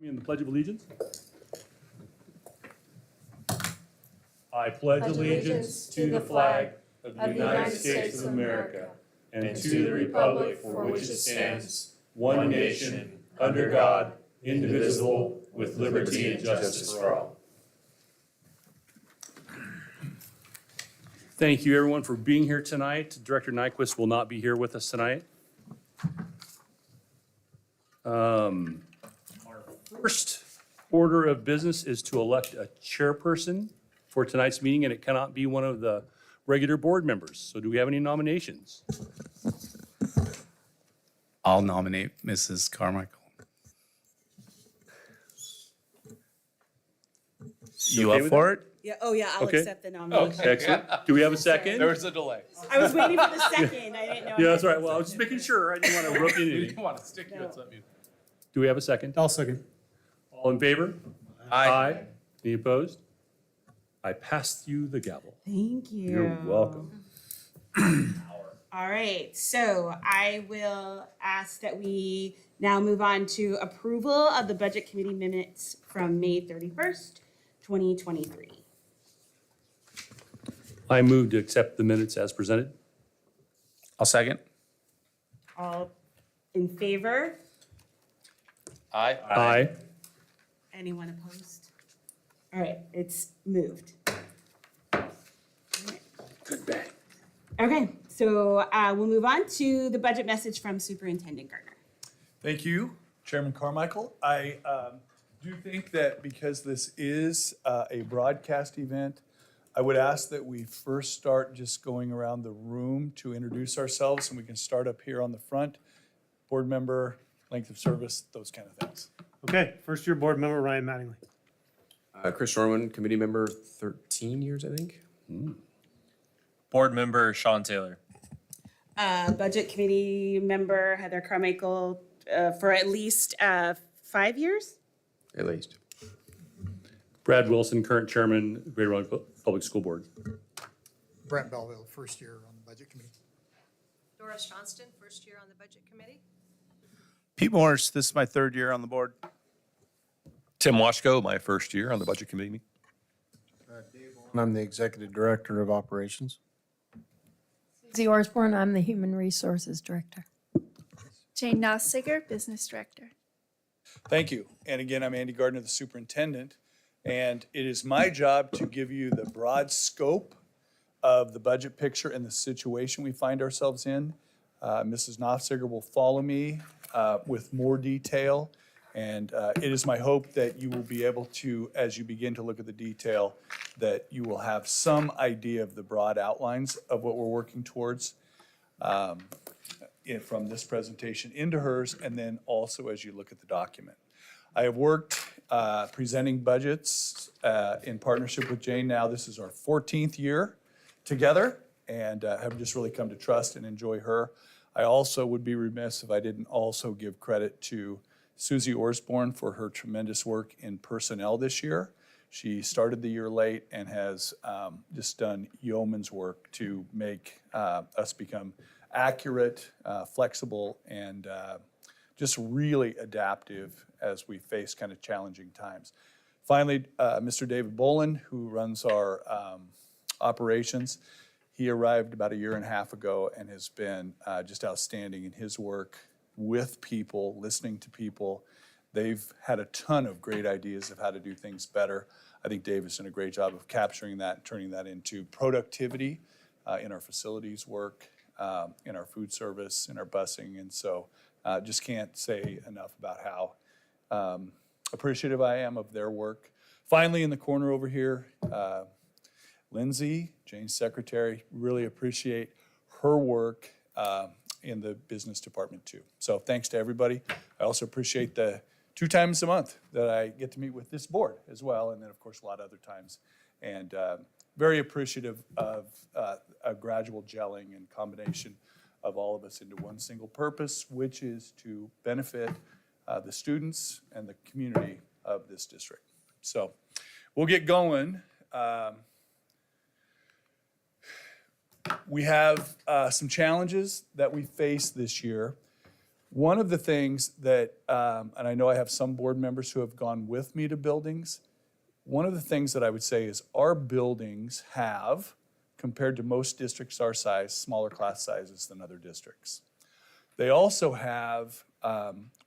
In the Pledge of Allegiance. I pledge allegiance to the flag of the United States of America and to the republic for which it stands, one nation, under God, indivisible, with liberty and justice for all. Thank you, everyone, for being here tonight. Director Nyquist will not be here with us tonight. Our first order of business is to elect a chairperson for tonight's meeting, and it cannot be one of the regular board members. So do we have any nominations? I'll nominate Mrs. Carmichael. You okay up with for it? Yeah, oh yeah, I'll Okay. accept the nomination. Excellent. Do we have a second? There was a delay. I was waiting for the second, I didn't know. Yeah, that's right. Well, I was just making sure. I didn't want to rope you in You anything. didn't want to stick you No. with something. Do we have a second? I'll second. All in favor? Aye. Any opposed? I pass you the gavel. Thank you. You're welcome. All right, so I will ask that we now move on to approval of the Budget Committee minutes from May 31st, 2023. I move to accept the minutes as presented. I'll second. All in favor? Aye. Aye. Anyone opposed? All right, it's moved. Good bang. Okay, so we'll move on to the budget message from Superintendent Gardner. Thank you, Chairman Carmichael. I do think that because this is a broadcast event, I would ask that we first start just going around the room to introduce ourselves, and we can start up here on the front. Board member, length of service, those kind of things. Okay, first year board member Ryan Mattingly. Chris Shorman, committee member, 13 years, I think. Board member Sean Taylor. Budget Committee member Heather Carmichael for at least 5 years. At least. Brad Wilson, current chairman, Greater Raleigh Public School Board. Brent Belleville, first year on the Budget Committee. Doris Johnston, first year on the Budget Committee. Pete Morris, this is my third year on the board. Tim Washko, my first year on the Budget Committee. And I'm the Executive Director of Operations. Susie Osborne, I'm the Human Resources Director. Jane Nossiger, Business Director. Thank you. And again, I'm Andy Gardner, the superintendent, and it is my job to give you the broad scope of the budget picture and the situation we find ourselves in. Mrs. Nossiger will follow me with more detail, and it is my hope that you will be able to, as you begin to look at the detail, that you will have some idea of the broad outlines of what we're working towards from this presentation into hers, and then also as you look at the document. I have worked presenting budgets in partnership with Jane now. This is our 14th year together, and have just really come to trust and enjoy her. I also would be remiss if I didn't also give credit to Susie Osborne for her tremendous work in personnel this year. She started the year late and has just done yeoman's work to make us become accurate, flexible, and just really adaptive as we face kind of challenging times. Finally, Mr. David Bolin, who runs our operations, he arrived about a year and a half ago and has been just outstanding in his work with people, listening to people. They've had a ton of great ideas of how to do things better. I think Dave has done a great job of capturing that and turning that into productivity in our facilities work, in our food service, in our busing. And so just can't say enough about how appreciative I am of their work. Finally, in the corner over here, Lindsay, Jane's secretary, really appreciate her work in the business department too. So thanks to everybody. I also appreciate the 2 times a month that I get to meet with this board as well, and then of course a lot of other times. And very appreciative of a gradual gelling and combination of all of us into one single purpose, which is to benefit the students and the community of this district. So we'll get going. We have some challenges that we face this year. One of the things that, and I know I have some board members who have gone with me to buildings, one of the things that I would say is our buildings have, compared to most districts our size, smaller class sizes than other districts. They also have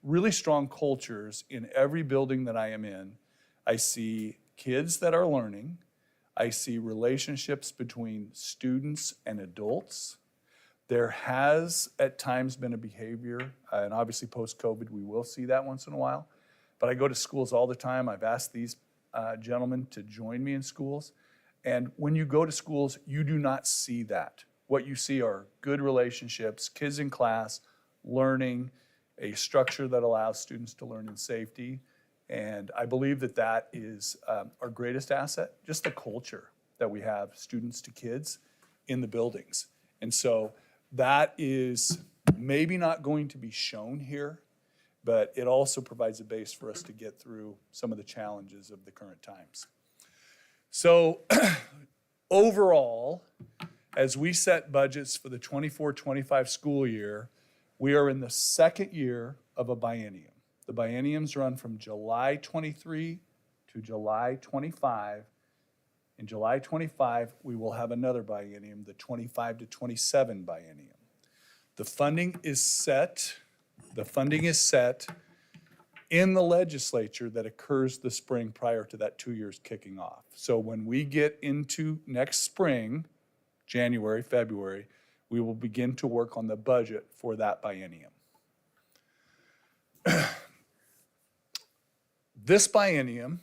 really strong cultures in every building that I am in. I see kids that are learning. I see relationships between students and adults. There has at times been a behavior, and obviously post-COVID, we will see that once in a while. But I go to schools all the time. I've asked these gentlemen to join me in schools. And when you go to schools, you do not see that. What you see are good relationships, kids in class, learning, a structure that allows students to learn in safety. And I believe that that is our greatest asset, just the culture that we have, students to kids in the buildings. And so that is maybe not going to be shown here, but it also provides a base for us to get through some of the challenges of the current times. So overall, as we set budgets for the 24-25 school year, we are in the second year of a biennium. The bienniums run from July 23 to July 25. In July 25, we will have another biennium, the 25 to 27 biennium. The funding is set in the legislature that occurs the spring prior to that 2 years kicking off. So when we get into next spring, January, February, we will begin to work on the budget for that biennium. This biennium,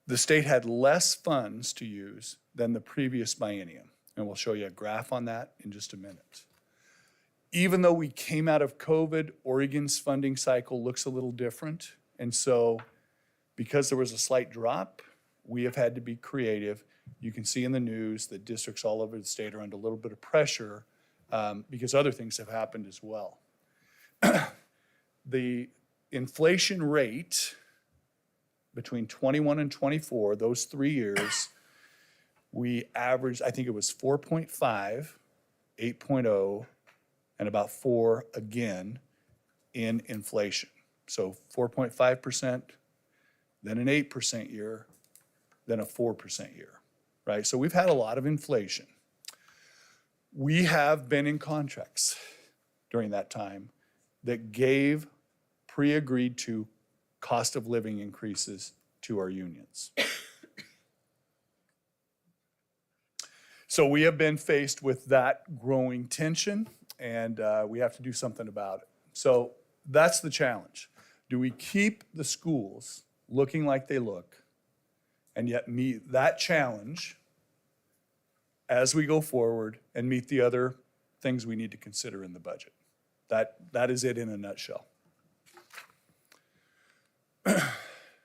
the state had less funds to use than the previous biennium. And we'll show you a graph on that in just a minute. Even though we came out of COVID, Oregon's funding cycle looks a little different. And so because there was a slight drop, we have had to be creative. You can see in the news that districts all over the state are under a little bit of pressure because other things have happened as well. The inflation rate between 21 and 24, those 3 years, we averaged, I think it was 4.5, 8.0, and about 4 again in inflation. So 4.5%, then an 8% year, then a 4% year, right? So we've had a lot of inflation. We have been in contracts during that time that gave pre-agreed to cost of living increases to our unions. So we have been faced with that growing tension, and we have to do something about it. So that's the challenge. Do we keep the schools looking like they look and yet meet that challenge as we go forward and meet the other things we need to consider in the budget? That is it in a nutshell.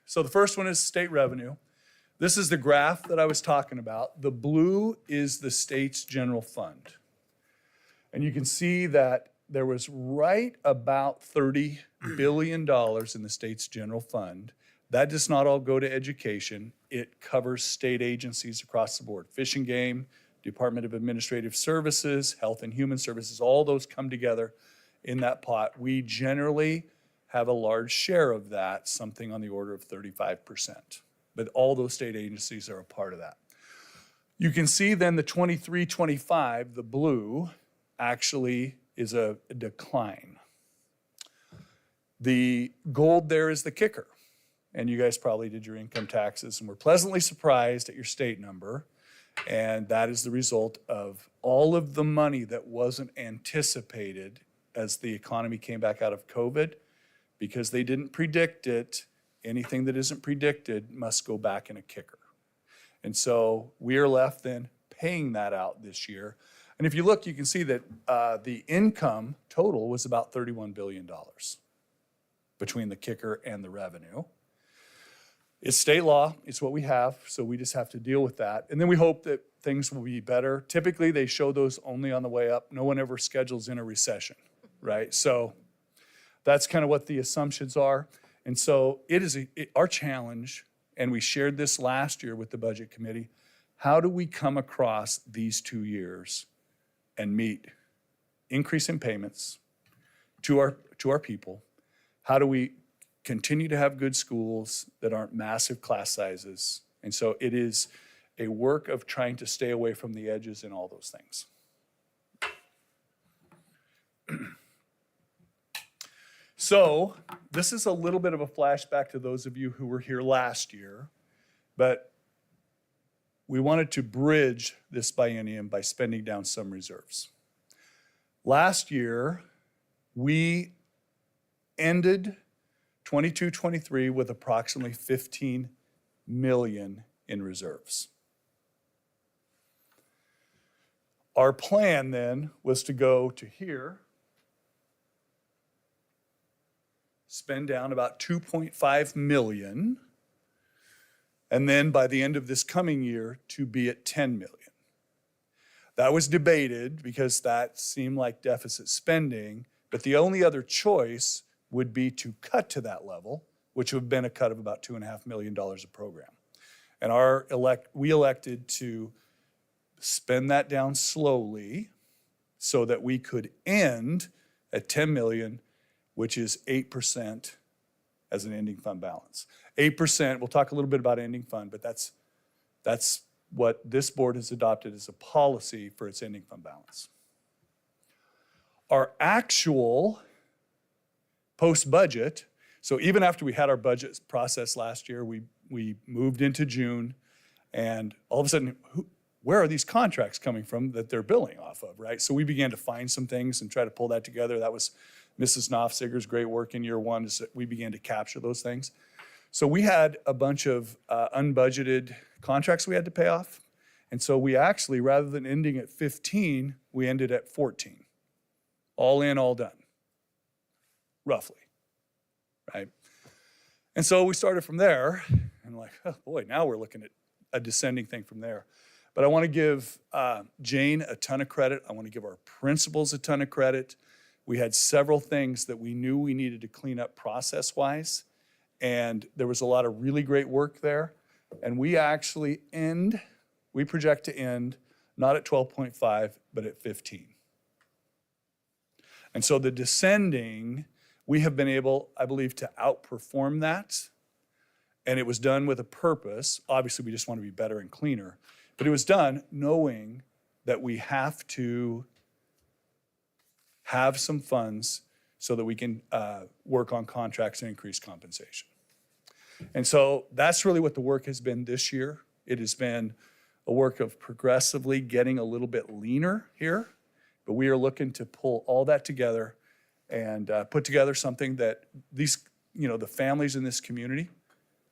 So the first one is state revenue. This is the graph that I was talking about. The blue is the state's general fund. And you can see that there was right about $30 billion in the state's general fund. That does not all go to education. It covers state agencies across the board. Fish and Game, Department of Administrative Services, Health and Human Services, all those come together in that pot. We generally have a large share of that, something on the order of 35%. But all those state agencies are a part of that. You can see then the 23-25, the blue, actually is a decline. The gold there is the kicker. And you guys probably did your income taxes and were pleasantly surprised at your state number. And that is the result of all of the money that wasn't anticipated as the economy came back out of COVID. Because they didn't predict it, anything that isn't predicted must go back in a kicker. And so we are left then paying that out this year. And if you look, you can see that the income total was about $31 billion between the kicker and the revenue. It's state law, it's what we have, so we just have to deal with that. And then we hope that things will be better. Typically, they show those only on the way up. No one ever schedules in a recession, right? So that's kind of what the assumptions are. And so it is our challenge, and we shared this last year with the Budget Committee, how do we come across these 2 years and meet increase in payments to our to our people, how do we continue to have good schools that aren't massive class sizes? And so it is a work of trying to stay away from the edges and all those things. So this is a little bit of a flashback to those of you who were here last year, but we wanted to bridge this biennium by spending down some reserves. Last year, we ended 22-23 with approximately 15 million in reserves. Our plan then was to go to here, spend down about 2.5 million, and then by the end of this coming year to be at 10 million. That was debated because that seemed like deficit spending, but the only other choice would be to cut to that level, which would have been a cut of about $2.5 million a program. And we elected to spend that down slowly so that we could end at 10 million, which is 8% as an ending fund balance. 8%, we'll talk a little bit about ending fund, but that's what this board has adopted as a policy for its ending fund balance. Our actual post-budget, so even after we had our budget process last year, we moved into June, and all of a sudden, where are these contracts coming from that they're billing off of, right? So we began to find some things and try to pull that together. That was Mrs. Knopfziger's great work in year one, is that we began to capture those things. So we had a bunch of unbudgeted contracts we had to pay off. And so we actually, rather than ending at 15, we ended at 14. All in, all done, roughly, right? And so we started from there, and like, oh boy, now we're looking at a descending thing from there. But I want to give Jane a ton of credit. I want to give our principals a ton of credit. We had several things that we knew we needed to clean up process-wise, and there was a lot of really great work there. And we actually project to end not at 12.5, but at 15. And so the descending, we have been able, I believe, to outperform that. And it was done with a purpose. Obviously, we just want to be better and cleaner. But it was done knowing that we have to have some funds so that we can work on contracts and increase compensation. And so that's really what the work has been this year. It has been a work of progressively getting a little bit leaner here, but we are looking to pull all that together and put together something that these, the families in this community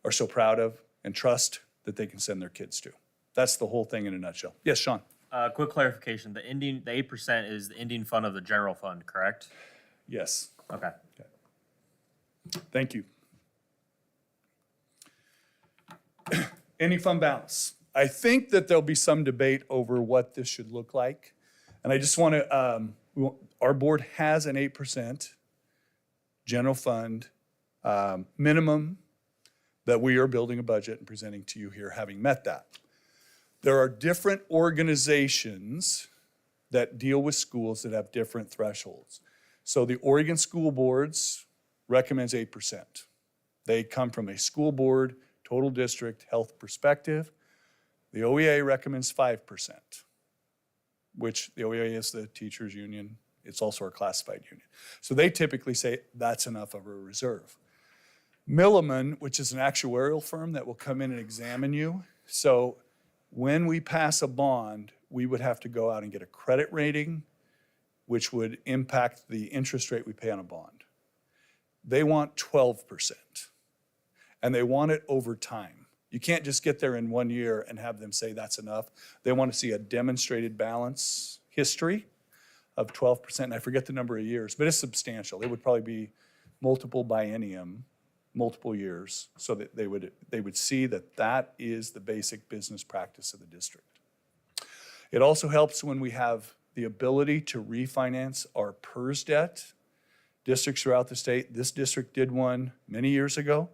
are so proud of and trust that they can send their kids to. That's the whole thing in a nutshell. Yes, Sean? Quick clarification, the 8% is the ending fund of the general fund, correct? Yes. Okay. Thank you. Ending fund balance. I think that there'll be some debate over what this should look like. And I just want to, our board has an 8% general fund minimum that we are building a budget and presenting to you here, having met that. There are different organizations that deal with schools that have different thresholds. So the Oregon School Boards recommends 8%. They come from a school board, total district health perspective. The OEA recommends 5%, which the OEA is the teachers union. It's also our classified union. So they typically say that's enough of a reserve. Milliman, which is an actuarial firm that will come in and examine you. So when we pass a bond, we would have to go out and get a credit rating, which would impact the interest rate we pay on a bond. They want 12%, and they want it over time. You can't just get there in 1 year and have them say that's enough. They want to see a demonstrated balance history of 12%, and I forget the number of years, but it's substantial. It would probably be multiple biennium, multiple years, so that they would see that that is the basic business practice of the district. It also helps when we have the ability to refinance our PERS debt. Districts throughout the state, this district did one many years ago.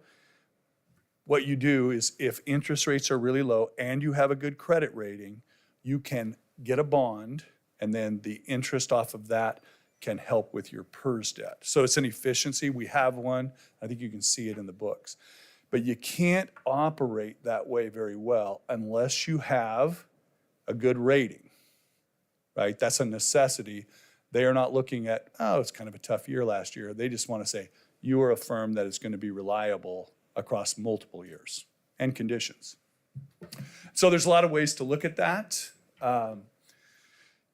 What you do is if interest rates are really low and you have a good credit rating, you can get a bond, and then the interest off of that can help with your PERS debt. So it's an efficiency. We have one. I think you can see it in the books. But you can't operate that way very well unless you have a good rating, right? That's a necessity. They are not looking at, oh, it's kind of a tough year last year. They just want to say, you are a firm that is going to be reliable across multiple years and conditions. So there's a lot of ways to look at that.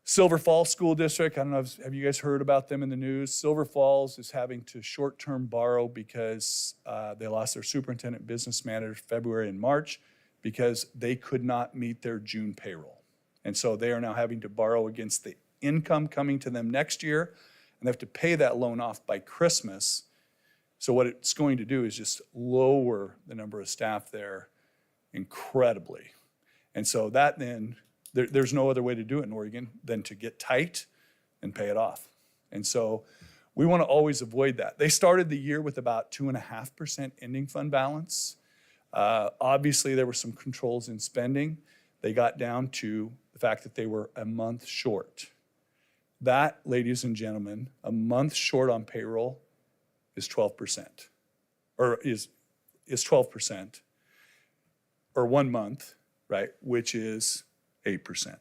Silver Falls School District, I don't know, have you guys heard about them in the news? Silver Falls is having to short-term borrow because they lost their superintendent business manager February and March because they could not meet their June payroll. And so they are now having to borrow against the income coming to them next year, and they have to pay that loan off by Christmas. So what it's going to do is just lower the number of staff there incredibly. And so that then, there's no other way to do it in Oregon than to get tight and pay it off. And so we want to always avoid that. They started the year with about 2.5% ending fund balance. Obviously, there were some controls in spending. They got down to the fact that they were a month short. That, ladies and gentlemen, a month short on payroll is 12%, or is 12%, or 1 month, right, which is 8%.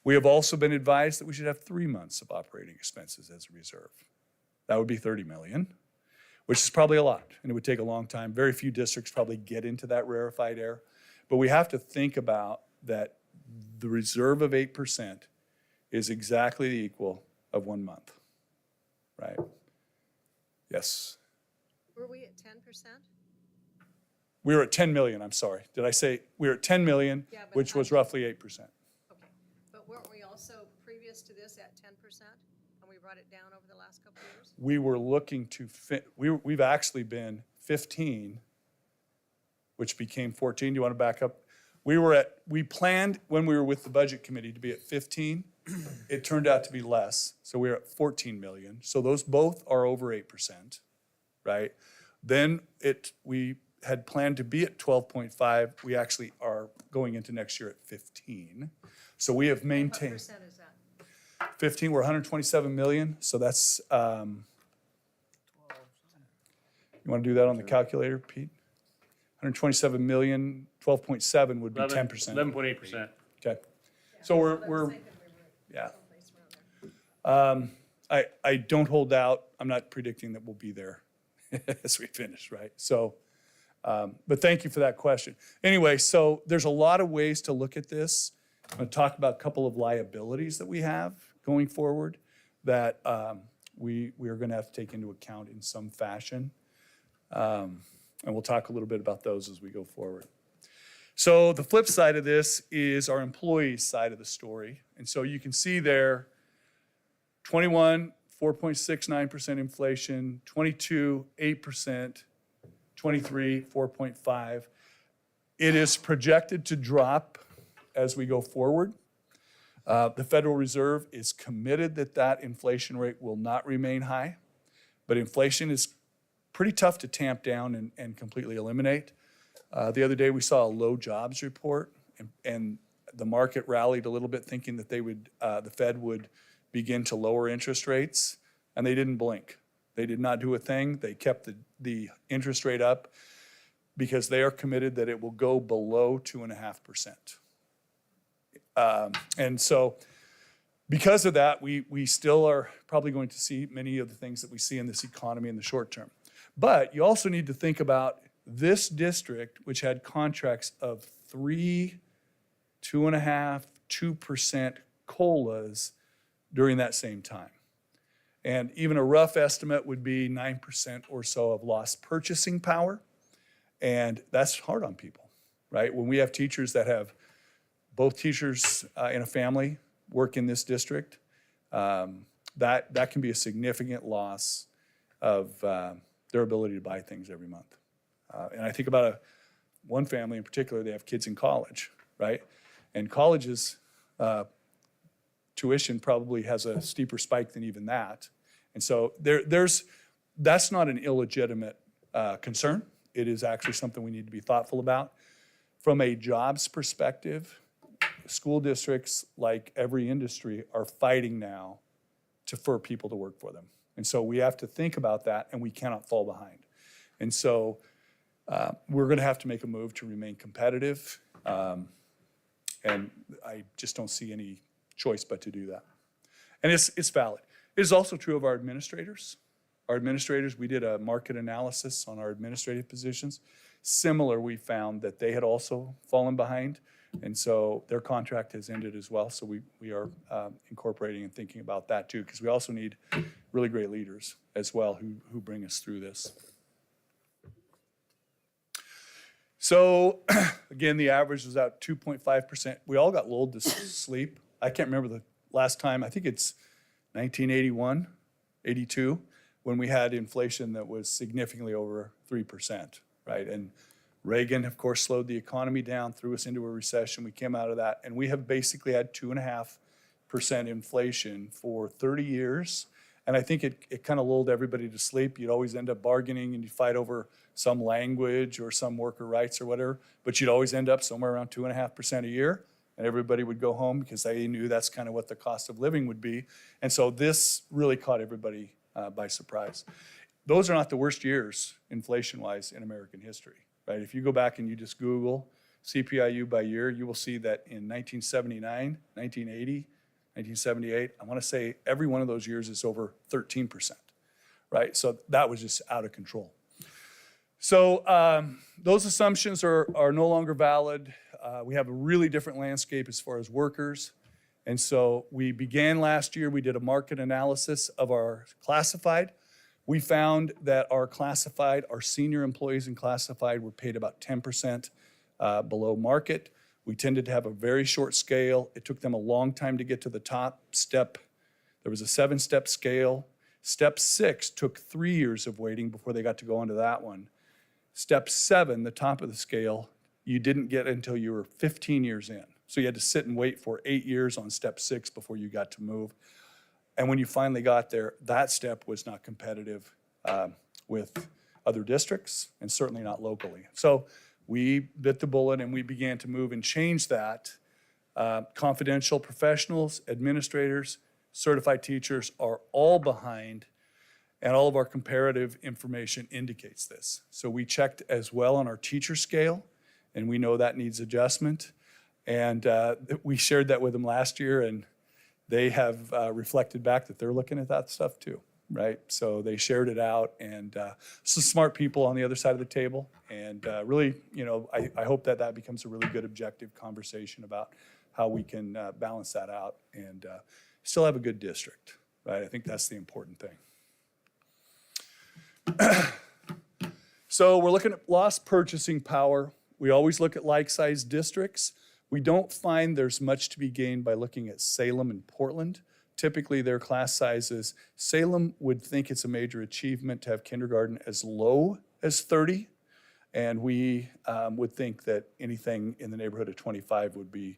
We have also been advised that we should have 3 months of operating expenses as a reserve. That would be 30 million, which is probably a lot, and it would take a long time. Very few districts probably get into that rarefied air, but we have to think about that the reserve of 8% is exactly the equal of 1 month, right? Yes. Were we at 10%? We were at 10 million, I'm sorry. Did I say, we were at 10 million, Yeah, but which was roughly 8%. Okay, but weren't we also previous to this at 10%? And we brought it down over the last couple of years? We were looking to, we've actually been 15, which became 14. Do you want to back up? We planned when we were with the budget committee to be at 15. It turned out to be less, so we were at 14 million. So those both are over 8%, right? Then we had planned to be at 12.5. We actually are going into next year at 15. So we have What maintained percent is that? 15, we're 127 million. So that's, you want to do that on the calculator, Pete? 127 million, 12.7 would be 10%. 11.8%. Okay. So we're yeah. I don't hold out. I'm not predicting that we'll be there as we finish, right? So, but thank you for that question. Anyway, so there's a lot of ways to look at this. I'm going to talk about a couple of liabilities that we have going forward that we are going to have to take into account in some fashion. And we'll talk a little bit about those as we go forward. So the flip side of this is our employees side of the story. And so you can see there, 21, 4.69% inflation, 22, 8%, 23, 4.5. It is projected to drop as we go forward. The Federal Reserve is committed that that inflation rate will not remain high, but inflation is pretty tough to tamp down and completely eliminate. The other day we saw a low jobs report, and the market rallied a little bit, thinking that the Fed would begin to lower interest rates, and they didn't blink. They did not do a thing. They kept the interest rate up because they are committed that it will go below 2.5%. And so because of that, we still are probably going to see many of the things that we see in this economy in the short term. But you also need to think about this district, which had contracts of 3, 2.5, 2% COLAs during that same time. And even a rough estimate would be 9% or so of lost purchasing power. And that's hard on people, right? When we have teachers that have both teachers in a family work in this district, that can be a significant loss of their ability to buy things every month. And I think about one family in particular, they have kids in college, right? And college's tuition probably has a steeper spike than even that. And so that's not an illegitimate concern. It is actually something we need to be thoughtful about. From a jobs perspective, school districts, like every industry, are fighting now for people to work for them. And so we have to think about that, and we cannot fall behind. And so we're going to have to make a move to remain competitive. And I just don't see any choice but to do that. And it's valid. It is also true of our administrators. Our administrators, we did a market analysis on our administrative positions. Similar, we found that they had also fallen behind. And so their contract has ended as well. So we are incorporating and thinking about that too, because we also need really great leaders as well who bring us through this. So again, the average was out 2.5%. We all got lulled to sleep. I can't remember the last time. I think it's 1981, 82, when we had inflation that was significantly over 3%, right? And Reagan, of course, slowed the economy down, threw us into a recession. We came out of that, and we have basically had 2.5% inflation for 30 years. And I think it kind of lulled everybody to sleep. You'd always end up bargaining, and you'd fight over some language or some worker rights or whatever, but you'd always end up somewhere around 2.5% a year, and everybody would go home because they knew that's kind of what the cost of living would be. And so this really caught everybody by surprise. Those are not the worst years, inflation-wise, in American history, right? If you go back and you just Google CPIU by year, you will see that in 1979, 1980, 1978, I want to say every one of those years is over 13%, right? So that was just out of control. So those assumptions are no longer valid. We have a really different landscape as far as workers. And so we began last year, we did a market analysis of our classified. We found that our classified, our senior employees in classified were paid about 10% below market. We tended to have a very short scale. It took them a long time to get to the top step. There was a 7-step scale. Step 6 took 3 years of waiting before they got to go onto that one. Step 7, the top of the scale, you didn't get until you were 15 years in. So you had to sit and wait for 8 years on step 6 before you got to move. And when you finally got there, that step was not competitive with other districts and certainly not locally. So we bit the bullet and we began to move and change that. Confidential professionals, administrators, certified teachers are all behind, and all of our comparative information indicates this. So we checked as well on our teacher scale, and we know that needs adjustment. And we shared that with them last year, and they have reflected back that they're looking at that stuff too, right? So they shared it out, and some smart people on the other side of the table. And really, you know, I hope that that becomes a really good objective conversation about how we can balance that out and still have a good district, right? I think that's the important thing. So we're looking at lost purchasing power. We always look at like-sized districts. We don't find there's much to be gained by looking at Salem and Portland. Typically, their class sizes, Salem would think it's a major achievement to have kindergarten as low as 30, and we would think that anything in the neighborhood of 25 would be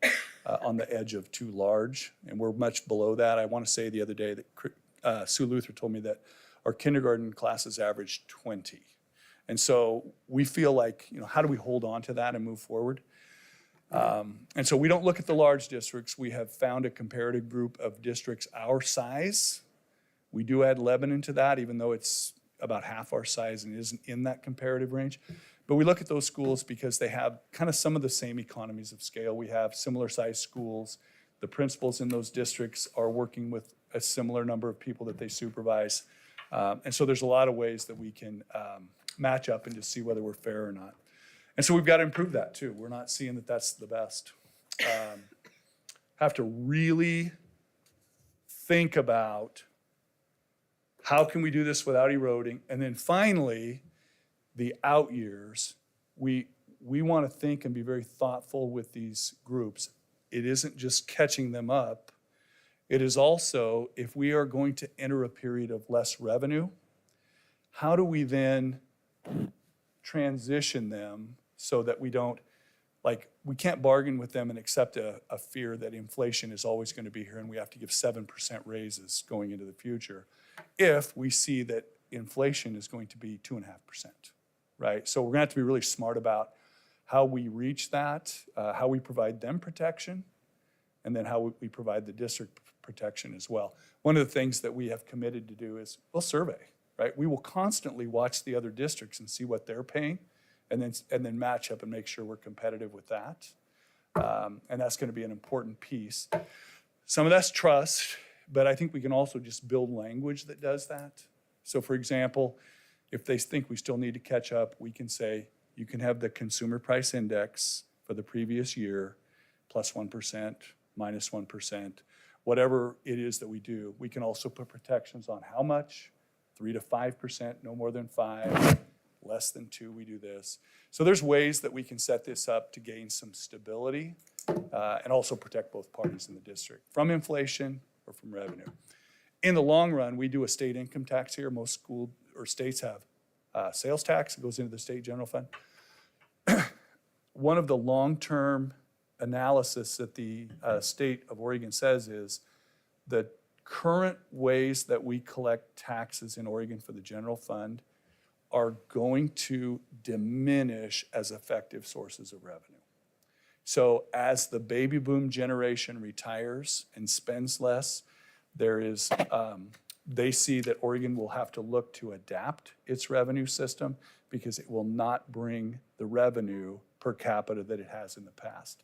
on the edge of too large, and we're much below that. I want to say the other day that Sue Luther told me that our kindergarten classes average 20. And so we feel like, you know, how do we hold on to that and move forward? And so we don't look at the large districts. We have found a comparative group of districts our size. We do add Lebanon to that, even though it's about half our size and isn't in that comparative range. But we look at those schools because they have kind of some of the same economies of scale. We have similar sized schools. The principals in those districts are working with a similar number of people that they supervise. And so there's a lot of ways that we can match up and just see whether we're fair or not. And so we've got to improve that too. We're not seeing that that's the best. Have to really think about how can we do this without eroding. And then finally, the out years, we want to think and be very thoughtful with these groups. It isn't just catching them up. It is also, if we are going to enter a period of less revenue, how do we then transition them so that we don't, like, we can't bargain with them and accept a fear that inflation is always going to be here and we have to give 7% raises going into the future if we see that inflation is going to be 2.5%, right? So we're going to have to be really smart about how we reach that, how we provide them protection, and then how we provide the district protection as well. One of the things that we have committed to do is we'll survey, right? We will constantly watch the other districts and see what they're paying and then match up and make sure we're competitive with that. And that's going to be an important piece. Some of that's trust, but I think we can also just build language that does that. So for example, if they think we still need to catch up, we can say, you can have the consumer price index for the previous year, plus 1%, minus 1%, whatever it is that we do. We can also put protections on how much, 3 to 5%, no more than 5, less than 2, we do this. So there's ways that we can set this up to gain some stability and also protect both parties in the district from inflation or from revenue. In the long run, we do a state income tax here. Most school or states have sales tax. It goes into the state general fund. One of the long-term analysis that the state of Oregon says is the current ways that we collect taxes in Oregon for the general fund are going to diminish as effective sources of revenue. So as the baby boom generation retires and spends less, there is, they see that Oregon will have to look to adapt its revenue system because it will not bring the revenue per capita that it has in the past.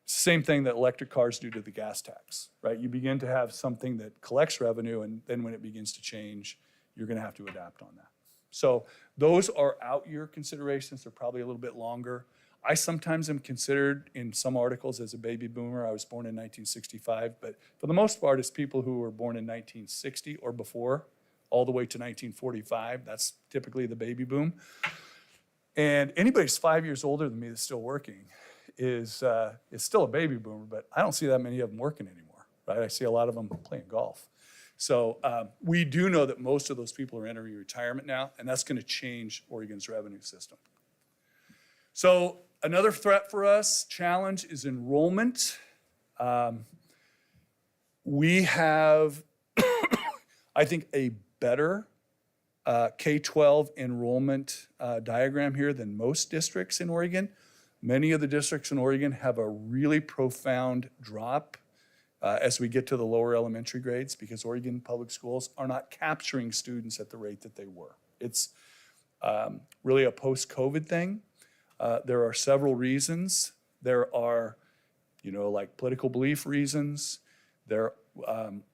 Same thing that electric cars do to the gas tax, right? You begin to have something that collects revenue, and then when it begins to change, you're gonna have to adapt on that. So those are out-year considerations. They're probably a little bit longer. I sometimes am considered in some articles as a baby boomer. I was born in 1965, but for the most part, it's people who were born in 1960 or before, all the way to 1945. That's typically the baby boom. And anybody who's 5 years older than me that's still working is still a baby boomer, but I don't see that many of them working anymore, right? I see a lot of them playing golf. So we do know that most of those people are entering retirement now, and that's gonna change Oregon's revenue system. So another threat for us, challenge, is enrollment. We have, I think, a better K-12 enrollment diagram here than most districts in Oregon. Many of the districts in Oregon have a really profound drop as we get to the lower elementary grades because Oregon public schools are not capturing students at the rate that they were. It's really a post-COVID thing. There are several reasons. There are, like political belief reasons. There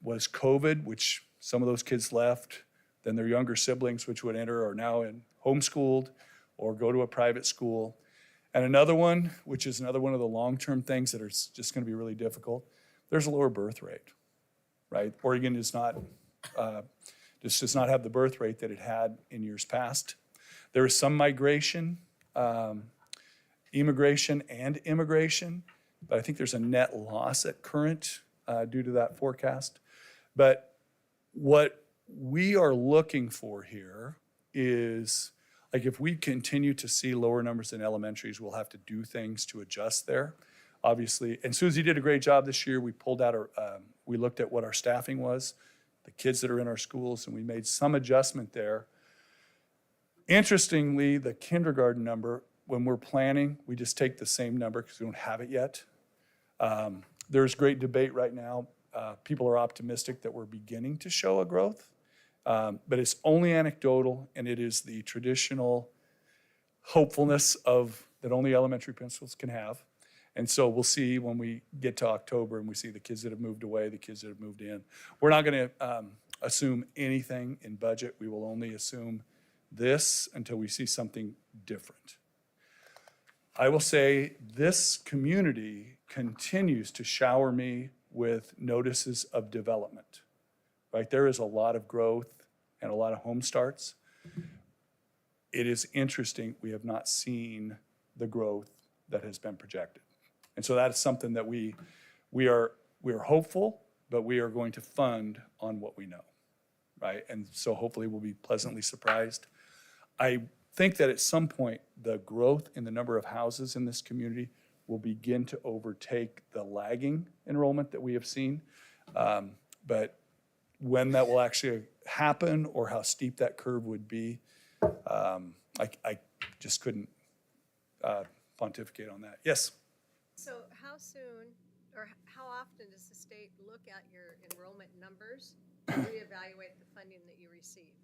was COVID, which some of those kids left. Then their younger siblings, which would enter, are now in homeschooled or go to a private school. And another one, which is another one of the long-term things that are just gonna be really difficult, there's a lower birth rate, right? Oregon does not have the birth rate that it had in years past. There is some migration, immigration and immigration, but I think there's a net loss at current due to that forecast. But what we are looking for here is, like, if we continue to see lower numbers in elementaries, we'll have to do things to adjust there, obviously. And Susie did a great job this year. We pulled out we looked at what our staffing was, the kids that are in our schools, and we made some adjustment there. Interestingly, the kindergarten number, when we're planning, we just take the same number because we don't have it yet. There's great debate right now. People are optimistic that we're beginning to show a growth, but it's only anecdotal, and it is the traditional hopefulness that only elementary principals can have. And so we'll see when we get to October and we see the kids that have moved away, the kids that have moved in. We're not gonna assume anything in budget. We will only assume this until we see something different. I will say this community continues to shower me with notices of development, right? There is a lot of growth and a lot of home starts. It is interesting, we have not seen the growth that has been projected. And so that's something that we are hopeful, but we are going to fund on what we know, right? And so hopefully we'll be pleasantly surprised. I think that at some point, the growth in the number of houses in this community will begin to overtake the lagging enrollment that we have seen. But when that will actually happen or how steep that curve would be, I just couldn't pontificate on that. Yes? So how soon or how often does the state look at your enrollment numbers and reevaluate the funding that you receive?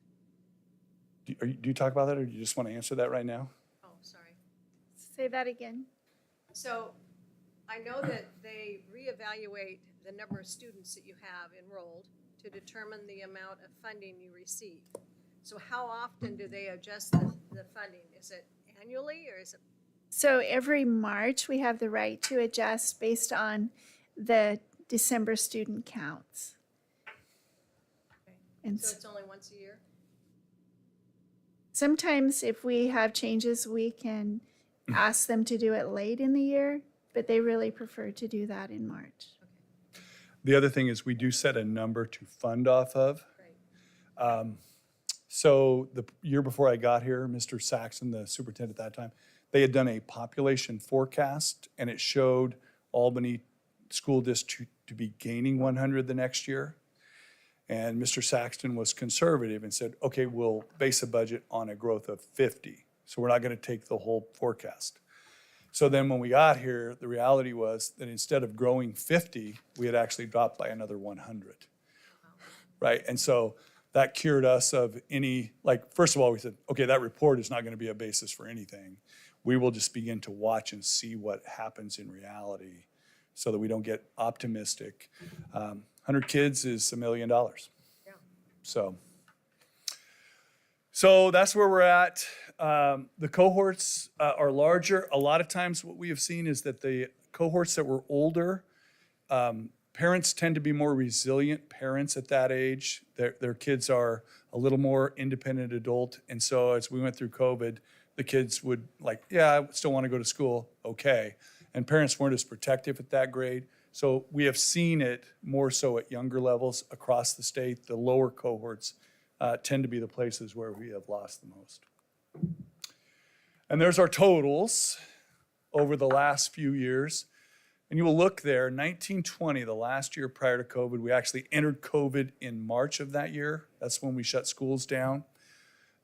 Do you talk about that, or do you just want to answer that right now? Oh, sorry. Say that again. So I know that they reevaluate the number of students that you have enrolled to determine the amount of funding you receive. So how often do they adjust the funding? Is it annually or is it? So every March, we have the right to adjust based on the December student counts. And So it's only once a year? sometimes if we have changes, we can ask them to do it late in the year, but they really prefer to do that in March. The other thing is we do set a number to fund off of. So the year before I got here, Mr. Saxon, the superintendent at that time, they had done a population forecast, and it showed Albany School District to be gaining 100 the next year. And Mr. Saxton was conservative and said, okay, we'll base a budget on a growth of 50. So we're not going to take the whole forecast. So then when we got here, the reality was that instead of growing 50, we had actually dropped by another 100. Right? And so that cured us of any, like, first of all, we said, okay, that report is not going to be a basis for anything. We will just begin to watch and see what happens in reality so that we don't get optimistic. 100 kids is $1 million. Yeah. So that's where we're at. The cohorts are larger. A lot of times what we have seen is that the cohorts that were older, parents tend to be more resilient parents at that age. Their kids are a little more independent adult. And so as we went through COVID, the kids would like, yeah, I still want to go to school, okay. And parents weren't as protective at that grade. So we have seen it more so at younger levels across the state. The lower cohorts tend to be the places where we have lost the most. And there's our totals over the last few years. And you will look there, 1920, the last year prior to COVID, we actually entered COVID in March of that year. That's when we shut schools down.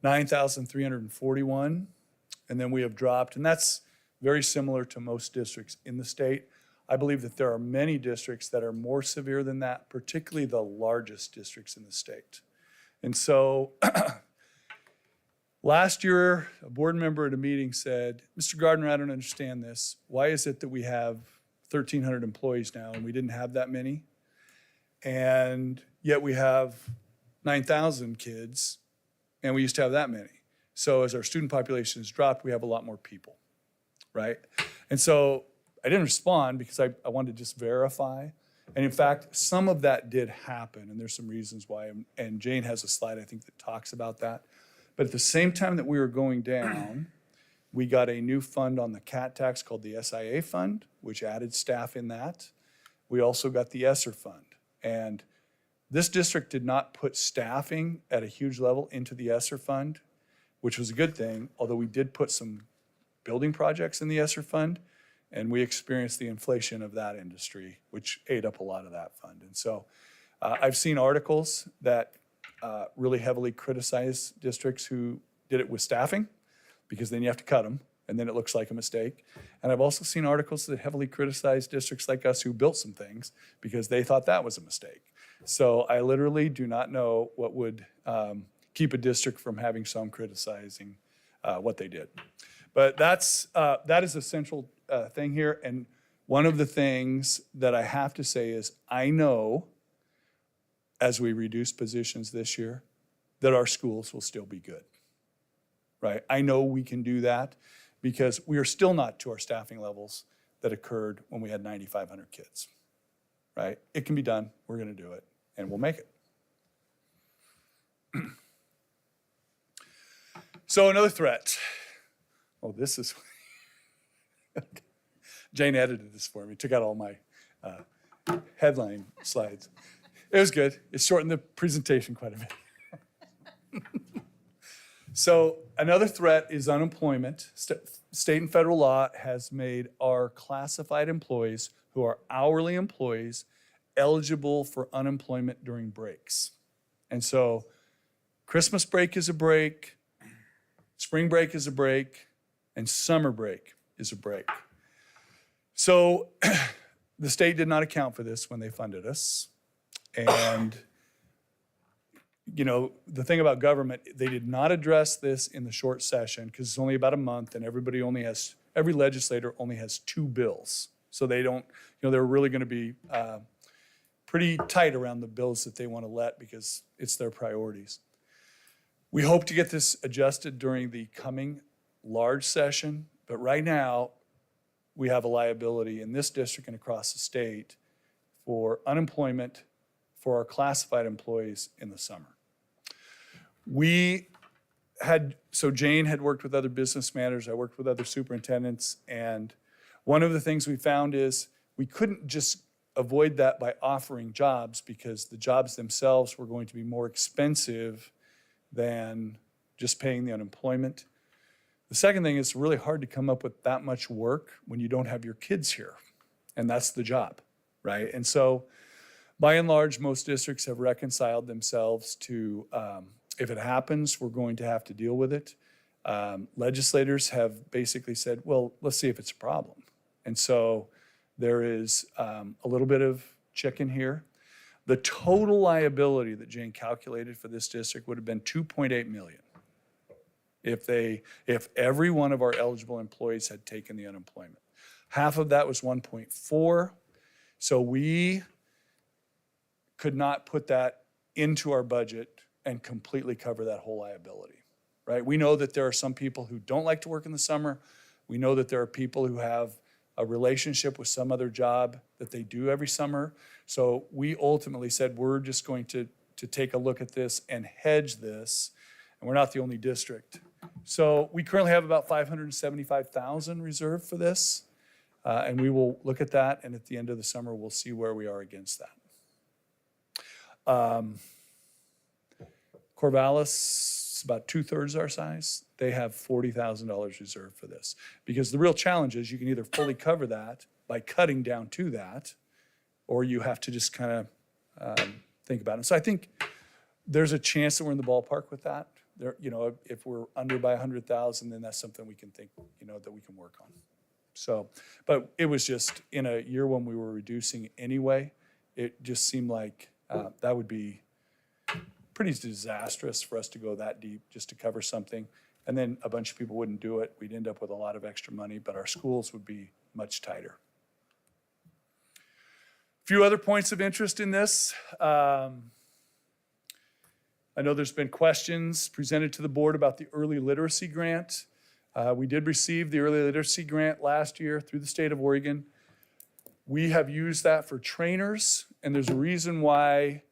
9,341. And then we have dropped, and that's very similar to most districts in the state. I believe that there are many districts that are more severe than that, particularly the largest districts in the state. And so last year, a board member at a meeting said, Mr. Gardner, I don't understand this. Why is it that we have 1,300 employees now and we didn't have that many? And yet we have 9,000 kids and we used to have that many. So as our student population has dropped, we have a lot more people, right? And so I didn't respond because I wanted to just verify. And in fact, some of that did happen, and there's some reasons why. And Jane has a slide, I think, that talks about that. But at the same time that we were going down, we got a new fund on the CAT tax called the SIA fund, which added staff in that. We also got the ESSER fund. And this district did not put staffing at a huge level into the ESSER fund, which was a good thing, although we did put some building projects in the ESSER fund, and we experienced the inflation of that industry, which ate up a lot of that fund. And so I've seen articles that really heavily criticize districts who did it with staffing, because then you have to cut them, and then it looks like a mistake. And I've also seen articles that heavily criticize districts like us who built some things because they thought that was a mistake. So I literally do not know what would keep a district from having some criticizing what they did. But that is a central thing here. And one of the things that I have to say is I know as we reduce positions this year that our schools will still be good, right? I know we can do that because we are still not to our staffing levels that occurred when we had 9,500 kids, right? It can be done. We're going to do it, and we'll make it. So another threat. Oh, this is, Jane edited this for me, took out all my headline slides. It was good. It shortened the presentation quite a bit. So another threat is unemployment. State and federal law has made our classified employees, who are hourly employees, eligible for unemployment during breaks. And so Christmas break is a break, spring break is a break, and summer break is a break. So the state did not account for this when they funded us. And, you know, the thing about government, they did not address this in the short session because it's only about a month and every legislator only has 2 bills. So they don't, you know, they're really going to be pretty tight around the bills that they want to let because it's their priorities. We hope to get this adjusted during the coming large session, but right now we have a liability in this district and across the state for unemployment for our classified employees in the summer. So Jane had worked with other business managers, I worked with other superintendents, and one of the things we found is we couldn't just avoid that by offering jobs because the jobs themselves were going to be more expensive than just paying the unemployment. The second thing is really hard to come up with that much work when you don't have your kids here, and that's the job, right? And so by and large, most districts have reconciled themselves to, if it happens, we're going to have to deal with it. Legislators have basically said, well, let's see if it's a problem. And so there is a little bit of chicken here. The total liability that Jane calculated for this district would have been $2.8 million if every one of our eligible employees had taken the unemployment. Half of that was 1.4. So we could not put that into our budget and completely cover that whole liability, right? We know that there are some people who don't like to work in the summer. We know that there are people who have a relationship with some other job that they do every summer. So we ultimately said, we're just going to take a look at this and hedge this, and we're not the only district. So we currently have about $575,000 reserved for this, and we will look at that, and at the end of the summer, we'll see where we are against that. Corvallis is about 2/3 our size. They have $40,000 reserved for this. Because the real challenge is you can either fully cover that by cutting down to that, or you have to just kind of think about it. So I think there's a chance that we're in the ballpark with that. There, you know, if we're under by 100,000, then that's something we can think, you know, that we can work on. So, but it was just in a year when we were reducing anyway, it just seemed like that would be pretty disastrous for us to go that deep just to cover something. And then a bunch of people wouldn't do it. We'd end up with a lot of extra money, but our schools would be much tighter. A few other points of interest in this. I know there's been questions presented to the board about the early literacy grant. We did receive the early literacy grant last year through the state of Oregon. We have used that for trainers, and there's a reason why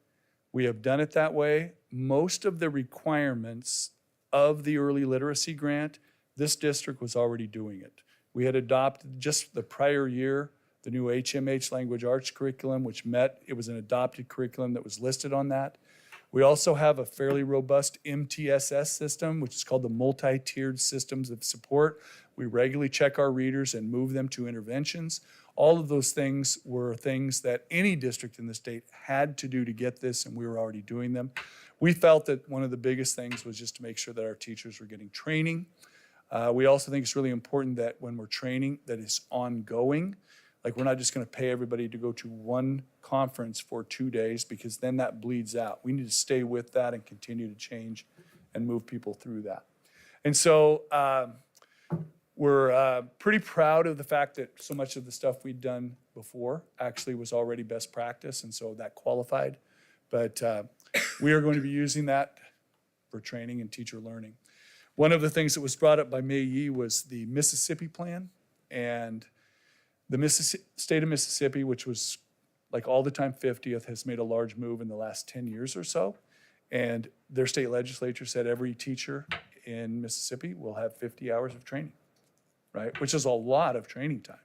we have done it that way. Most of the requirements of the early literacy grant, this district was already doing it. We had adopted just the prior year the new HMH language arts curriculum, which it was an adopted curriculum that was listed on that. We also have a fairly robust MTSS system, which is called the multi-tiered systems of support. We regularly check our readers and move them to interventions. All of those things were things that any district in the state had to do to get this, and we were already doing them. We felt that one of the biggest things was just to make sure that our teachers were getting training. We also think it's really important that when we're training, that it's ongoing. Like, we're not just going to pay everybody to go to one conference for 2 days, because then that bleeds out. We need to stay with that and continue to change and move people through that. And so we're pretty proud of the fact that so much of the stuff we'd done before actually was already best practice, and so that qualified. But we are going to be using that for training and teacher learning. One of the things that was brought up by Mei Yi was the Mississippi plan, and the state of Mississippi, which was like all the time 50th, has made a large move in the last 10 years or so. And their state legislature said every teacher in Mississippi will have 50 hours of training, right? Which is a lot of training time,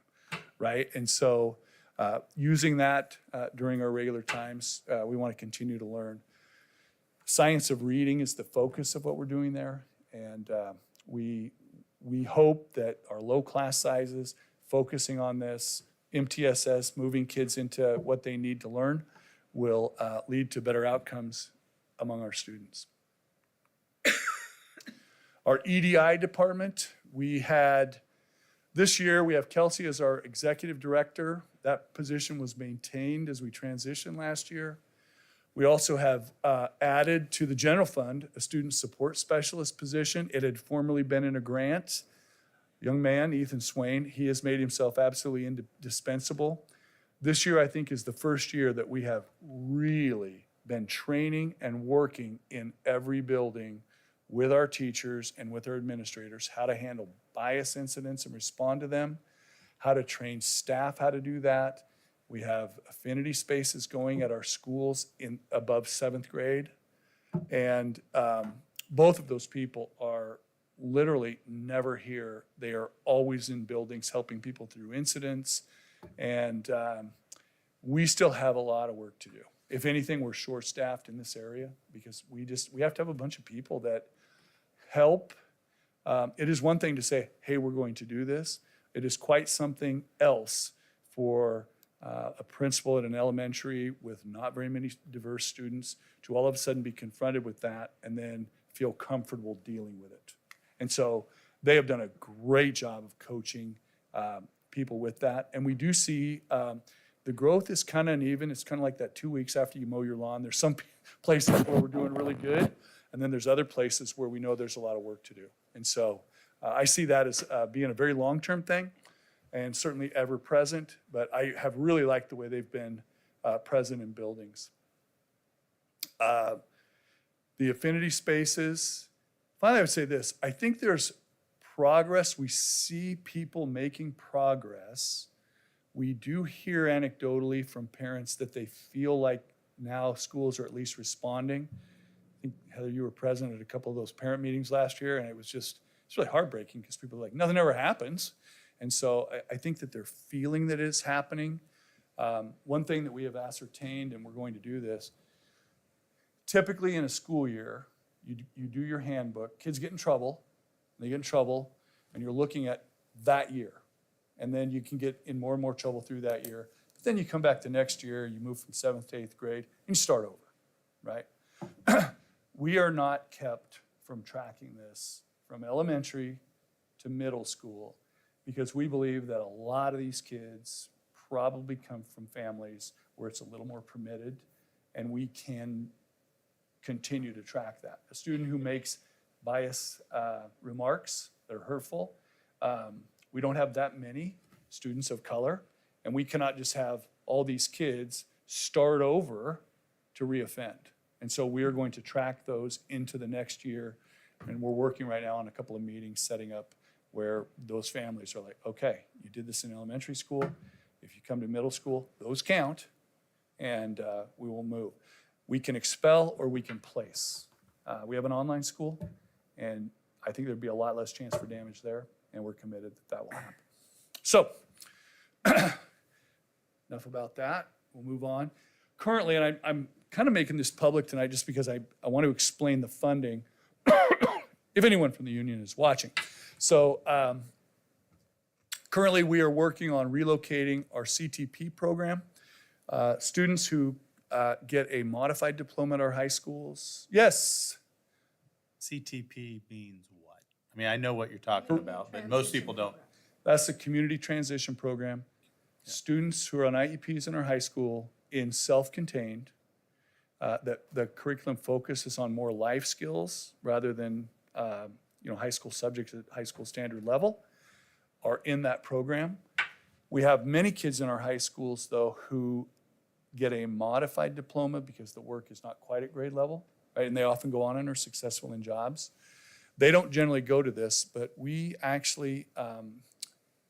right? And so using that during our regular times, we want to continue to learn. Science of reading is the focus of what we're doing there. And we hope that our low class sizes, focusing on this, MTSS, moving kids into what they need to learn, will lead to better outcomes among our students. Our EDI department, we had This year, we have Kelsey as our executive director. That position was maintained as we transitioned last year. We also have added to the general fund a student support specialist position. It had formerly been in a grant. Young man, Ethan Swain, he has made himself absolutely indispensable. This year, I think, is the first year that we have really been training and working in every building with our teachers and with our administrators, how to handle bias incidents and respond to them, how to train staff how to do that. We have affinity spaces going at our schools in above 7th grade. And both of those people are literally never here. They are always in buildings helping people through incidents. And we still have a lot of work to do. If anything, we're short-staffed in this area because we have to have a bunch of people that help. It is one thing to say, hey, we're going to do this. It is quite something else for a principal at an elementary with not very many diverse students to all of a sudden be confronted with that and then feel comfortable dealing with it. And so they have done a great job of coaching people with that. And we do see the growth is kind of uneven. It's kind of like that 2 weeks after you mow your lawn. There's some places where we're doing really good, and then there's other places where we know there's a lot of work to do. And so I see that as being a very long-term thing and certainly ever present, but I have really liked the way they've been present in buildings. The affinity spaces, finally I would say this, I think there's progress. We see people making progress. We do hear anecdotally from parents that they feel like now schools are at least responding. I think, Heather, you were present at a couple of those parent meetings last year, and it's really heartbreaking because people are like, nothing ever happens. And so I think that they're feeling that it's happening. One thing that we have ascertained, and we're going to do this, typically in a school year, you do your handbook, kids get in trouble, and you're looking at that year. And then you can get in more and more trouble through that year. But then you come back to next year, you move from 7th to 8th grade, and you start over, right? We are not kept from tracking this from elementary to middle school because we believe that a lot of these kids probably come from families where it's a little more permitted, and we can continue to track that. A student who makes bias remarks that are hurtful, we don't have that many students of color, and we cannot just have all these kids start over to reoffend. And so we are going to track those into the next year, and we're working right now on a couple of meetings setting up where those families are like, okay, you did this in elementary school. If you come to middle school, those count, and we will move. We can expel or we can place. We have an online school, and I think there'd be a lot less chance for damage there, and we're committed that that will happen. So, enough about that. We'll move on. Currently, and I'm kind of making this public tonight just because I want to explain the funding if anyone from the union is watching. So currently we are working on relocating our CTP program. Students who get a modified diploma at our high schools. Yes? CTP means what? I mean, I know what you're talking about, but most people don't. That's the community transition program. Yeah. Students who are on IEPs in our high school in self-contained, that the curriculum focuses on more life skills rather than high school subjects at high school standard level, are in that program. We have many kids in our high schools, though, who get a modified diploma because the work is not quite at grade level, right? And they often go on and are successful in jobs. They don't generally go to this, but we actually,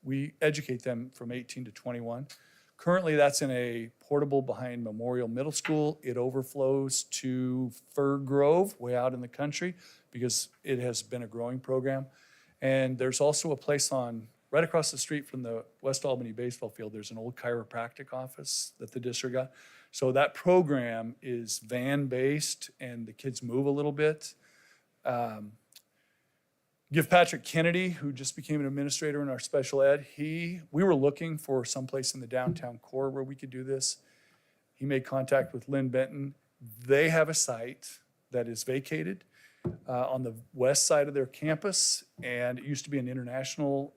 we educate them from 18 to 21. Currently, that's in a portable behind Memorial Middle School. It overflows to Fir Grove, way out in the country, because it has been a growing program. And there's also a place right across the street from the West Albany baseball field, there's an old chiropractic office that the district got. So that program is van-based, and the kids move a little bit. Give Patrick Kennedy, who just became an administrator in our special ed, we were looking for someplace in the downtown core where we could do this. He made contact with Lynn Benton. They have a site that is vacated on the west side of their campus, and it used to be an international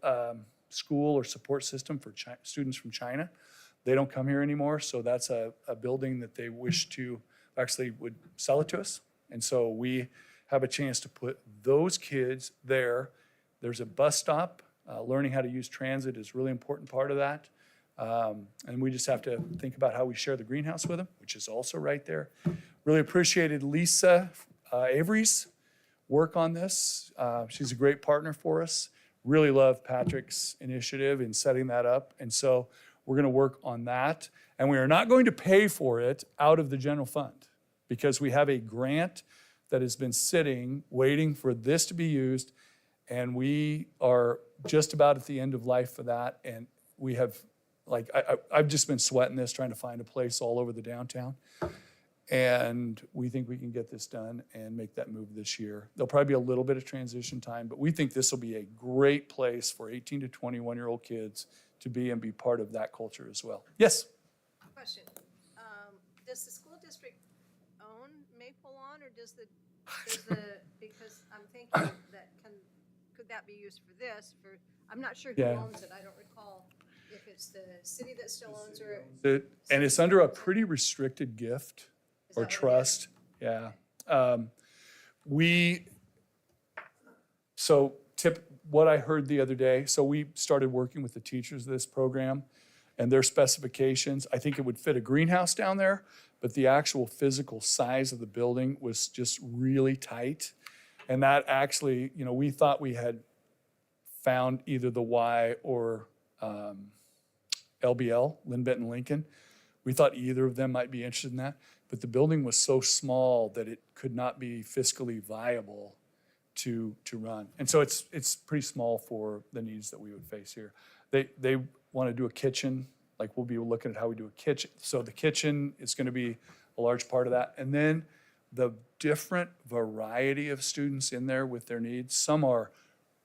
school or support system for students from China. They don't come here anymore, so that's a building that they wish to, actually would sell it to us. And so we have a chance to put those kids there. There's a bus stop. Learning how to use transit is a really important part of that. And we just have to think about how we share the greenhouse with them, which is also right there. Really appreciated Lisa Avery's work on this. She's a great partner for us. Really love Patrick's initiative in setting that up. And so we're going to work on that. And we are not going to pay for it out of the general fund because we have a grant that has been sitting, waiting for this to be used. And we are just about at the end of life for that. And we have, like, I've just been sweating this, trying to find a place all over the downtown. And we think we can get this done and make that move this year. There'll probably be a little bit of transition time, but we think this will be a great place for 18 to 21-year-old kids to be and be part of that culture as well. Yes? Question, does the school district own Maple Lawn, or does the, because I'm thinking that could that be used for this, I'm not sure who Yeah. owns it, I don't recall if it's the city that still owns it. And it's under a pretty restricted gift Is or that what it is? trust. Yeah. So what I heard the other day, so we started working with the teachers of this program and their specifications. I think it would fit a greenhouse down there, but the actual physical size of the building was just really tight. And that actually, we thought we had found either the Y or LBL, Lynn Benton Lincoln. We thought either of them might be interested in that, but the building was so small that it could not be fiscally viable to run. And so it's pretty small for the needs that we would face here. They want to do a kitchen, like we'll be looking at how we do a kitchen. So the kitchen is going to be a large part of that. And then the different variety of students in there with their needs. Some are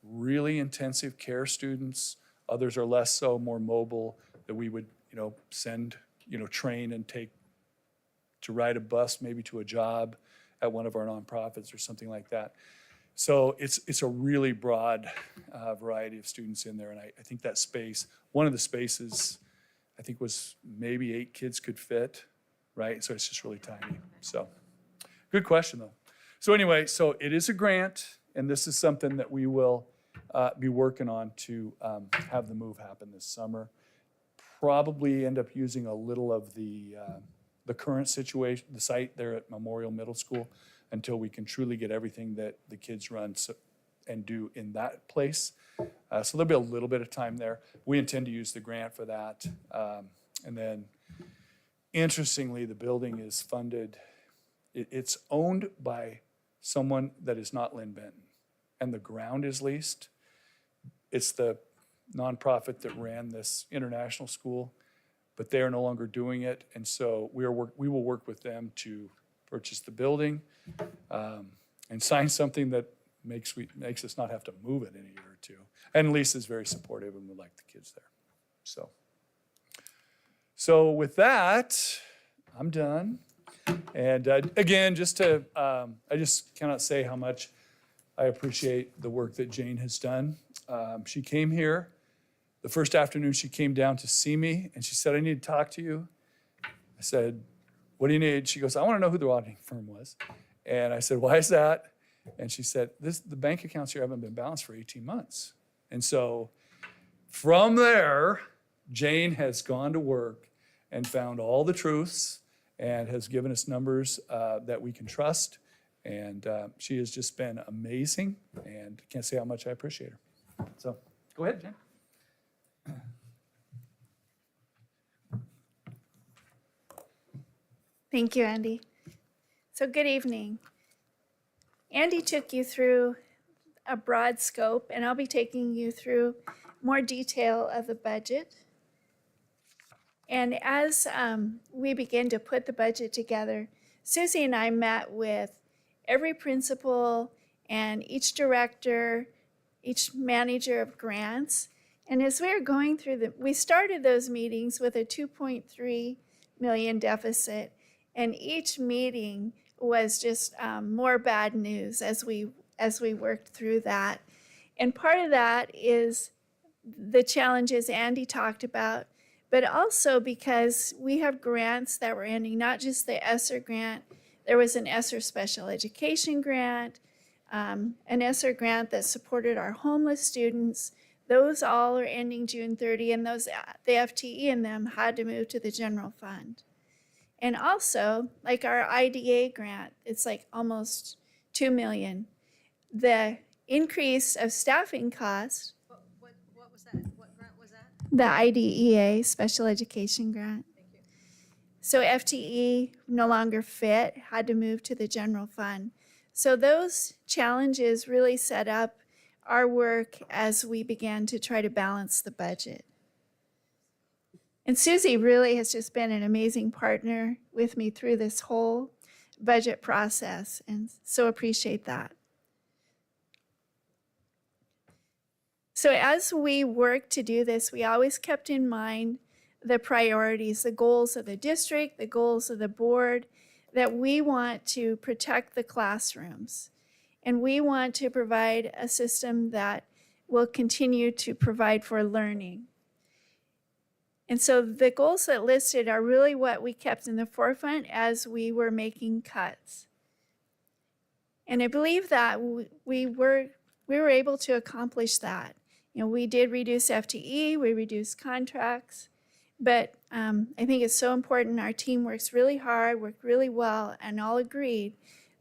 really intensive care students, others are less so, more mobile, that we would, send, train and take to ride a bus maybe to a job at one of our nonprofits or something like that. So it's a really broad variety of students in there. And I think that space, one of the spaces, I think was maybe 8 kids could fit, right? So it's just really tiny. So good question though. So anyway, so it is a grant, and this is something that we will be working on to have the move happen this summer. Probably end up using a little of the current situation, the site there at Memorial Middle School, until we can truly get everything that the kids run and do in that place. So there'll be a little bit of time there. We intend to use the grant for that. And then, interestingly, the building is funded, it's owned by someone that is not Lynn Benton, and the ground is leased. It's the nonprofit that ran this international school, but they are no longer doing it. And so we will work with them to purchase the building and sign something that makes us not have to move it in a year or two. And Lisa's very supportive and would like the kids there. So with that, I'm done. And again, I just cannot say how much I appreciate the work that Jane has done. She came here. The first afternoon she came down to see me, and she said, I need to talk to you. I said, what do you need? She goes, I want to know who the auditing firm was. And I said, why is that? And she said, the bank accounts here haven't been balanced for 18 months. And so from there, Jane has gone to work and found all the truths and has given us numbers that we can trust. And she has just been amazing, and can't say how much I appreciate her. So go ahead, Jane. Thank you, Andy. So good evening. Andy took you through a broad scope, and I'll be taking you through more detail of the budget. And as we begin to put the budget together, Susie and I met with every principal and each director, each manager of grants. And as we were going through we started those meetings with a 2.3 million deficit, and each meeting was just more bad news as we worked through that. And part of that is the challenges Andy talked about, but also because we have grants that were ending, not just the ESSER grant. There was an ESSER special education grant, an ESSER grant that supported our homeless students. Those all are ending June 30, and those the FTE in them had to move to the general fund. And also, like our IDA grant, it's like almost $2 million. The increase of staffing costs, What was that? What grant was that? the IDEA, Special Education Grant. Thank you. So FTE no longer fit, had to move to the general fund. So those challenges really set up our work as we began to try to balance the budget. And Susie really has just been an amazing partner with me through this whole budget process, and so appreciate that. So as we work to do this, we always kept in mind the priorities, the goals of the district, the goals of the board, that we want to protect the classrooms. And we want to provide a system that will continue to provide for learning. And so the goals that listed are really what we kept in the forefront as we were making cuts. And I believe that we were able to accomplish that. You know, we did reduce FTE, we reduced contracts, but I think it's so important. Our team works really hard, worked really well, and all agreed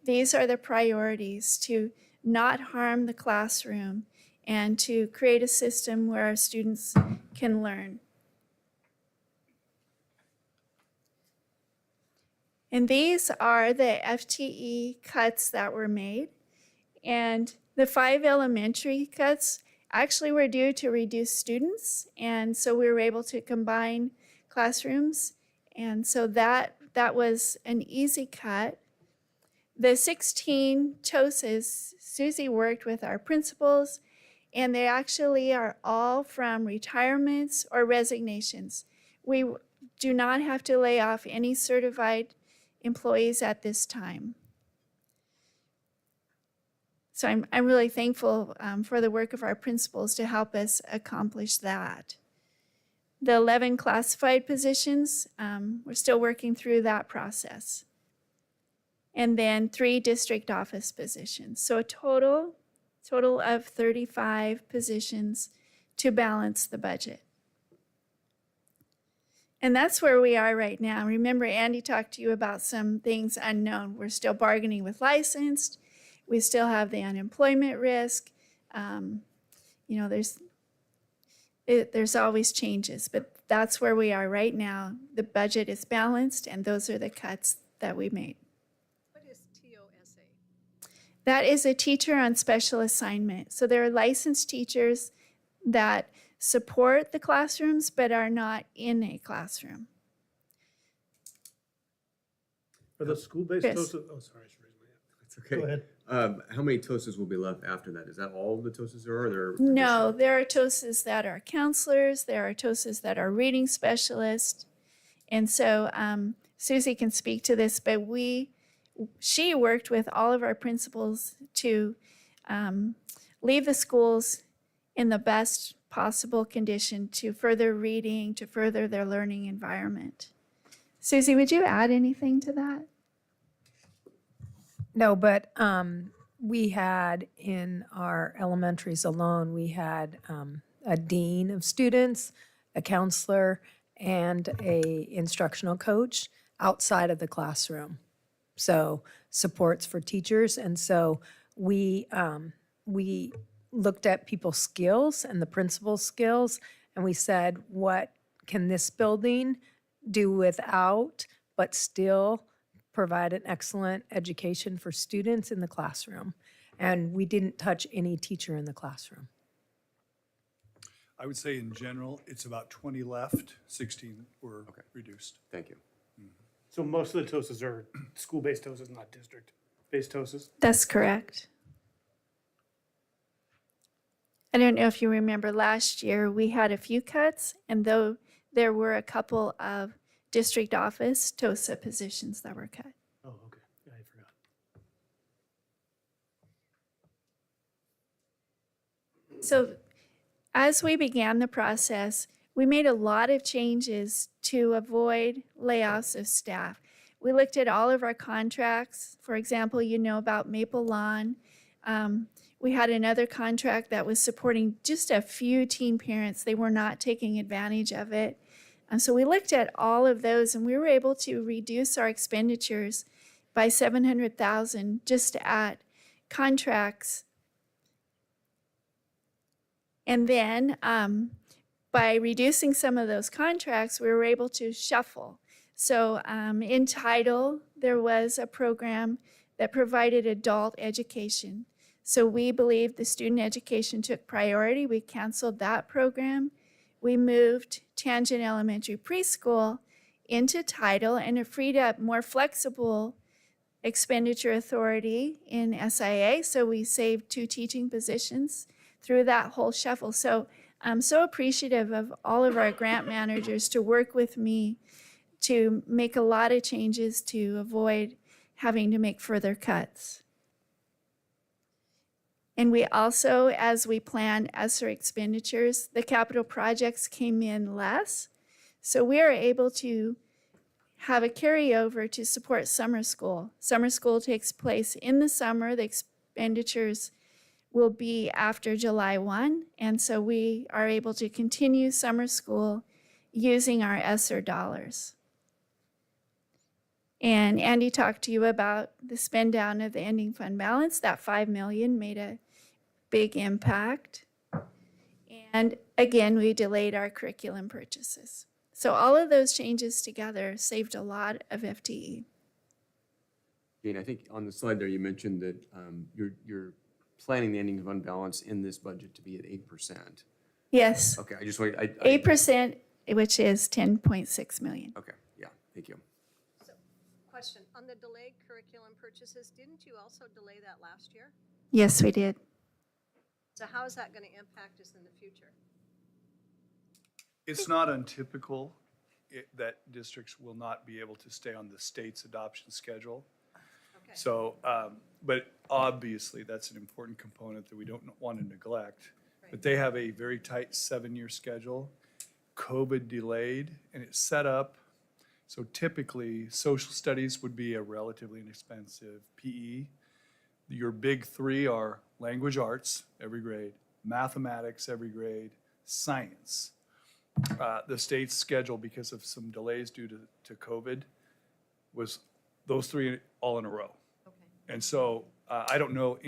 these are the priorities: to not harm the classroom and to create a system where our students can learn. And these are the FTE cuts that were made. And the 5 elementary cuts actually were due to reduce students. And so we were able to combine classrooms. And so that was an easy cut. The 16 TOSAs, Susie worked with our principals, and they actually are all from retirements or resignations. We do not have to lay off any certified employees at this time. So I'm really thankful for the work of our principals to help us accomplish that. The 11 classified positions, we're still working through that process. And then 3 district office positions. So a total of 35 positions to balance the budget. And that's where we are right now. Remember, Andy talked to you about some things unknown. We're still bargaining with licensed. We still have the unemployment risk. You know, there's always changes, but that's where we are right now. The budget is balanced, and those are the cuts that we made. What is TOSA? That is a teacher on special assignment. So there are licensed teachers that support the classrooms but are not in a classroom. Are the school-based Chris. TOSA, oh, sorry, I should raise my hand. That's okay. Go ahead. How many TOSAs will be left after that? Is that all the TOSAs there are? Or there No, additional? there are TOSAs that are counselors, there are TOSAs that are reading specialists. And so Susie can speak to this, but she worked with all of our principals to leave the schools in the best possible condition to further reading, to further their learning environment. Susie, would you add anything to that? No, but we had in our elementaries alone, we had a dean of students, a counselor, and a instructional coach outside of the classroom. So supports for teachers. And so we looked at people's skills and the principal's skills, and we said, what can this building do without, but still provide an excellent education for students in the classroom? And we didn't touch any teacher in the classroom. I would say in general, it's about 20 left, 16 were reduced. Thank you. So most of the TOSAs are school-based TOSAs, not district-based TOSAs? That's correct. I don't know if you remember last year, we had a few cuts, and though there were a couple of district office TOSA positions that were cut. Oh, okay, yeah, I forgot. So as we began the process, we made a lot of changes to avoid layoffs of staff. We looked at all of our contracts. For example, you know about Maple Lawn. We had another contract that was supporting just a few teen parents. They were not taking advantage of it. So we looked at all of those, and we were able to reduce our expenditures by $700,000 just at contracts. And then by reducing some of those contracts, we were able to shuffle. So in Title, there was a program that provided adult education. So we believed the student education took priority. We canceled that program. We moved Tangent Elementary Preschool into Title, and it freed up more flexible expenditure authority in SIA. So we saved 2 teaching positions through that whole shuffle. So I'm so appreciative of all of our grant managers to work with me to make a lot of changes to avoid having to make further cuts. And we also, as we planned ESSER expenditures, the capital projects came in less. So we are able to have a carryover to support summer school. Summer school takes place in the summer. The expenditures will be after July 1. And so we are able to continue summer school using our ESSER dollars. And Andy talked to you about the spend down of the ending fund balance. That $5 million made a big impact. And again, we delayed our curriculum purchases. So all of those changes together saved a lot of FTE. Jane, I think on the slide there, you mentioned that you're planning the ending fund balance in this budget to be at 8%. Yes, Okay, I just wait. 8%, which is $10.6 million. Okay, yeah, thank you. So, question, on the delayed curriculum purchases, didn't you also delay that last year? Yes, we did. So how is that going to impact us in the future? It's not untypical that districts will not be able to stay on the state's adoption schedule. Okay. So, but obviously, that's an important component that we don't want to neglect. But they have a very tight 7-year schedule. COVID delayed, and it's set up. So typically, social studies would be a relatively inexpensive PE. Your big 3 are language arts, every grade, mathematics, every grade, science. The state's schedule, because of some delays due to COVID, was those 3 all in a row. Okay. And so I don't know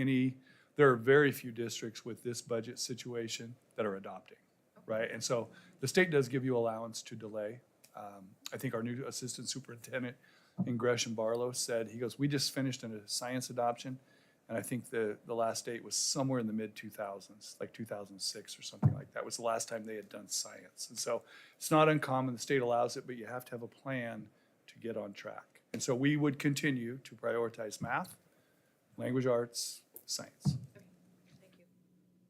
there are very few districts with this budget situation that are adopting, right? And so the state does give you allowance to delay. I think our new assistant superintendent in Gresham Barlow said, he goes, we just finished a science adoption, and I think the last date was somewhere in the mid-2000s, like 2006 or something like that was the last time they had done science. And so it's not uncommon, the state allows it, but you have to have a plan to get on track. And so we would continue to prioritize math, language arts, science. Thank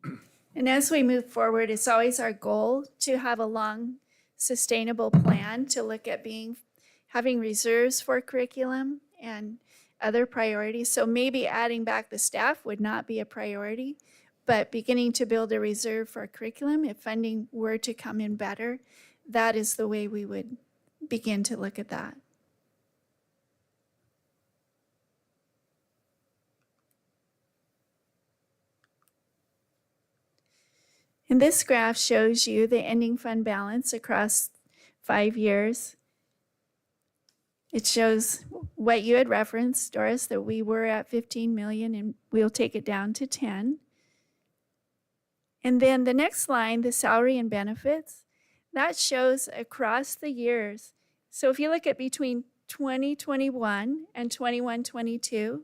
you. And as we move forward, it's always our goal to have a long, sustainable plan to look at having reserves for curriculum and other priorities. So maybe adding back the staff would not be a priority, but beginning to build a reserve for curriculum, if funding were to come in better, that is the way we would begin to look at that. And this graph shows you the ending fund balance across 5 years. It shows what you had referenced, Doris, that we were at 15 million and we'll take it down to 10. And then the next line, the salary and benefits, that shows across the years. So if you look at between 2021 and 21-22,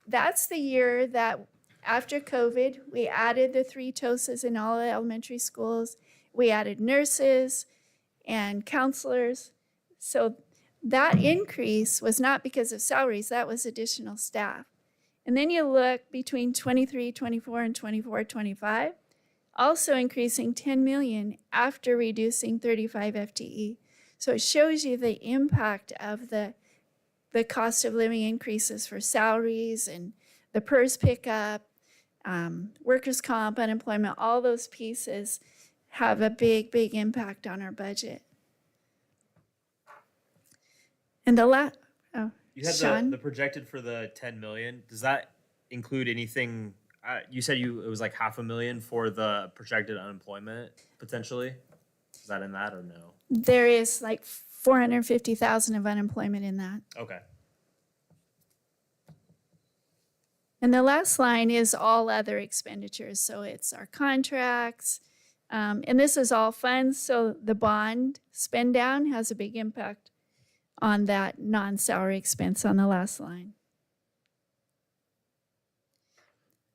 that's the year that after COVID, we added the 3 TOSAs in all the elementary schools. We added nurses and counselors. So that increase was not because of salaries, that was additional staff. And then you look between 23-24 and 24-25, also increasing 10 million after reducing 35 FTE. So it shows you the impact of the cost of living increases for salaries and the PERS pickup, workers' comp, unemployment, all those pieces have a big, big impact on our budget. And You had Sean? the projected for the 10 million. Does that include anything? You said it was like 500,000 for the projected unemployment potentially. Is that in that or no? There is like 450,000 of unemployment in that. Okay. And the last line is all other expenditures. So it's our contracts. And this is all funds. So the bond spend down has a big impact on that non-salary expense on the last line.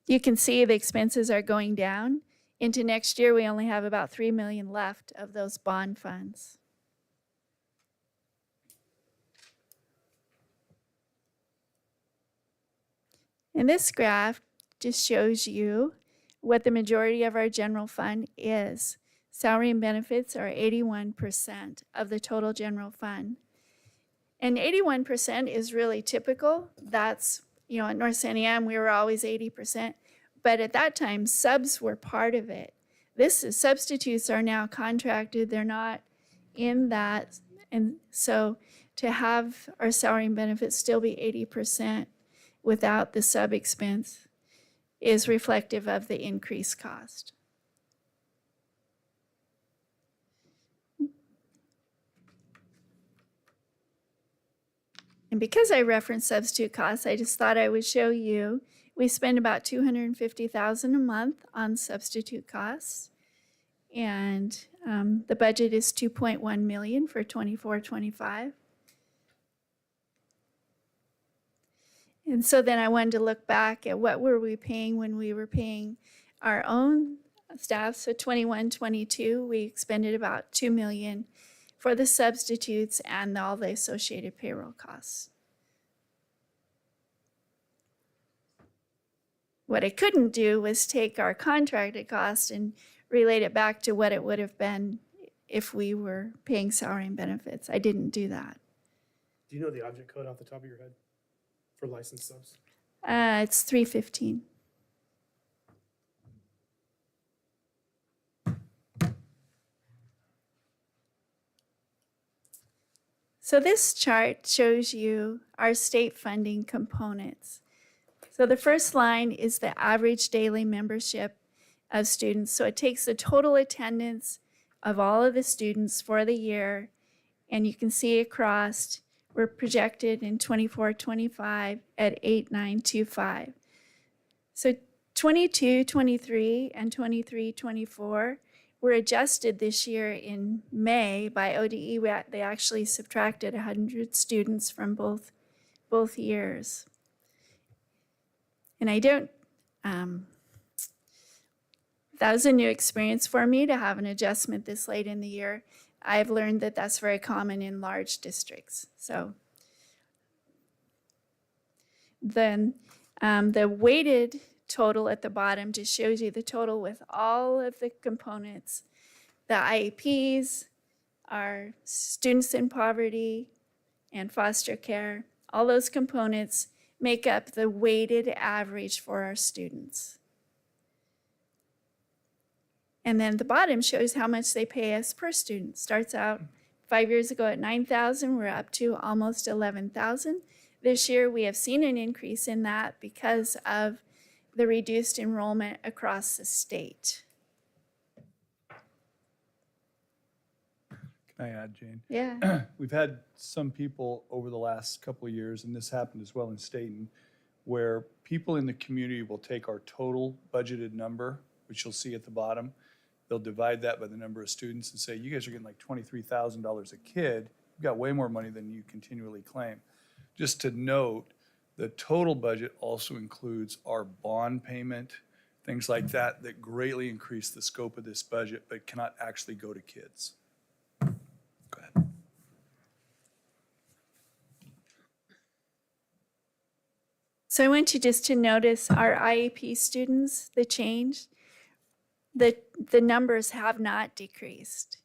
You can see the expenses are going down. Into next year, we only have about 3 million left of those bond funds. And this graph just shows you what the majority of our general fund is. Salary and benefits are 81% of the total general fund. And 81% is really typical. That's, at North San Am, we were always 80%. But at that time, subs were part of it. Substitutes are now contracted. They're not in that. And so to have our salary and benefits still be 80% without the sub expense is reflective of the increased cost. And because I referenced substitute costs, I just thought I would show you, we spend about $250,000 a month on substitute costs. And the budget is $2.1 million for 24-25. And so then I wanted to look back at what were we paying when we were paying our own staff. So 21-22, we expended about $2 million for the substitutes and all the associated payroll costs. What I couldn't do was take our contracted cost and relate it back to what it would have been if we were paying salary and benefits. I didn't do that. Do you know the object code off the top of your head for licensed subs? It's 315. So this chart shows you our state funding components. So the first line is the average daily membership of students. So it takes the total attendance of all of the students for the year, and you can see across, we're projected in 24-25 at 8,925. So 22-23 and 23-24 were adjusted this year in May by ODE. They actually subtracted 100 students from both years. And that was a new experience for me to have an adjustment this late in the year. I've learned that that's very common in large districts. So then the weighted total at the bottom just shows you the total with all of the components. The IEPs, our students in poverty and foster care, all those components make up the weighted average for our students. And then the bottom shows how much they pay us per student. Starts out 5 years ago at $9,000, we're up to almost $11,000. This year we have seen an increase in that because of the reduced enrollment across the state. Can I add, Jane? Yeah. We've had some people over the last couple of years, and this happened as well in Staten, where people in the community will take our total budgeted number, which you'll see at the bottom. They'll divide that by the number of students and say, you guys are getting like $23,000 a kid. You've got way more money than you continually claim. Just to note, the total budget also includes our bond payment, things like that, that greatly increase the scope of this budget, but cannot actually go to kids. Go ahead. So I want you just to notice our IEP students, the change. The numbers have not decreased.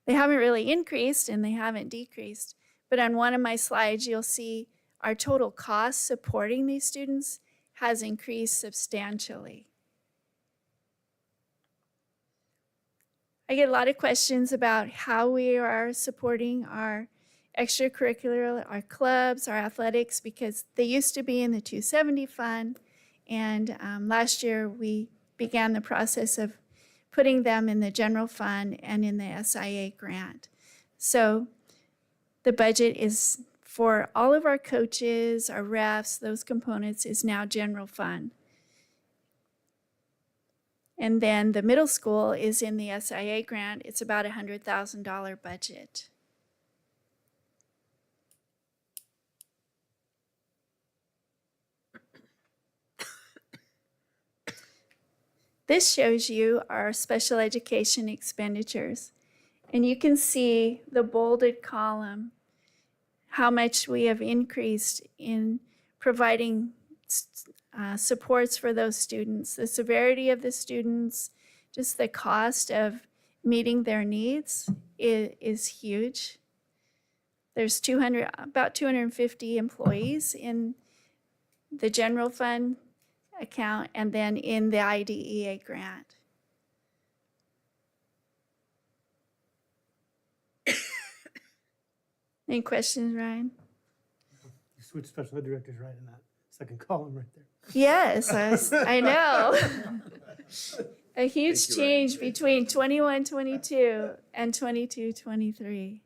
They haven't really increased and they haven't decreased. But on one of my slides, you'll see our total cost supporting these students has increased substantially. I get a lot of questions about how we are supporting our extracurricular, our clubs, our athletics, because they used to be in the 270 fund. And last year we began the process of putting them in the general fund and in the SIA grant. So the budget is for all of our coaches, our refs, those components is now general fund. And then the middle school is in the SIA grant. It's about a $100,000 budget. This shows you our special education expenditures. And you can see the bolded column, how much we have increased in providing supports for those students, the severity of the students, just the cost of meeting their needs is huge. There's about 250 employees in the general fund account and then in the IDEA grant. Any questions, Ryan? You switch special ed directors right in that second column right there. Yes, I know. A huge Thank you, change between 21-22 and 22-23.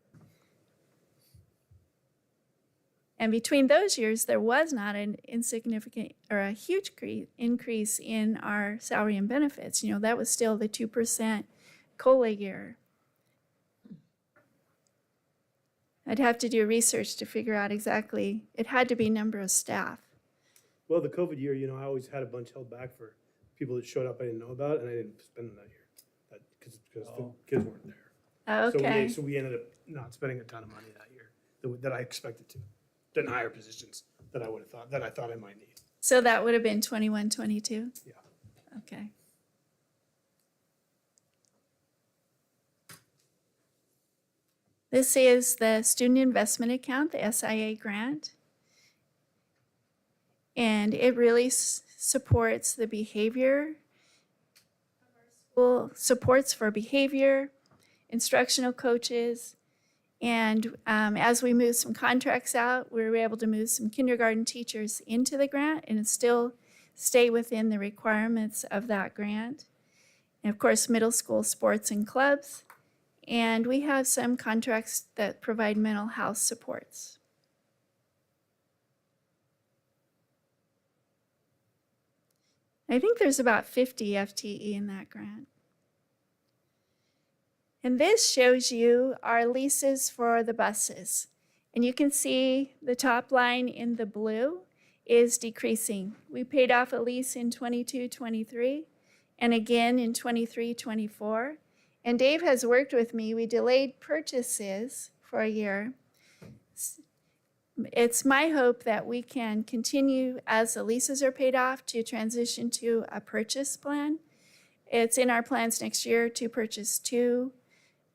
And between those years, there was not an insignificant or a huge increase in our salary and benefits. You know, that was still the 2% COLA year. I'd have to do research to figure out exactly. It had to be number of staff. Well, the COVID year, you know, I always had a bunch held back for people that showed up I didn't know about, and I didn't spend them that year. Because the kids weren't there. Okay. So we ended up not spending a ton of money that year that I expected to. Than higher positions that I would have thought, that I thought I might need. So that would have been 21-22? Yeah. Okay. This is the student investment account, the SIA grant. And it really supports the behavior, supports for behavior, instructional coaches. And as we move some contracts out, we were able to move some kindergarten teachers into the grant and still stay within the requirements of that grant. And of course, middle school sports and clubs. And we have some contracts that provide mental health supports. I think there's about 50 FTE in that grant. And this shows you our leases for the buses. And you can see the top line in the blue is decreasing. We paid off a lease in 22-23 and again in 23-24. And Dave has worked with me. We delayed purchases for a year. It's my hope that we can continue as the leases are paid off to transition to a purchase plan. It's in our plans next year to purchase 2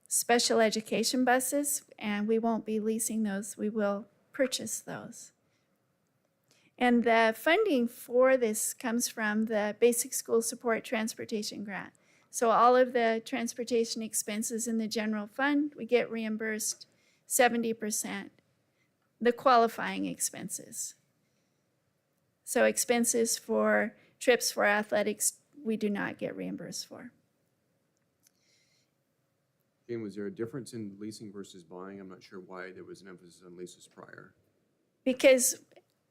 special education buses, and we won't be leasing those. We will purchase those. And the funding for this comes from the Basic School Support Transportation Grant. So all of the transportation expenses in the general fund, we get reimbursed 70%, the qualifying expenses. So expenses for trips for athletics, we do not get reimbursed for. Jane, was there a difference in leasing versus buying? I'm not sure why there was an emphasis on leases prior. Because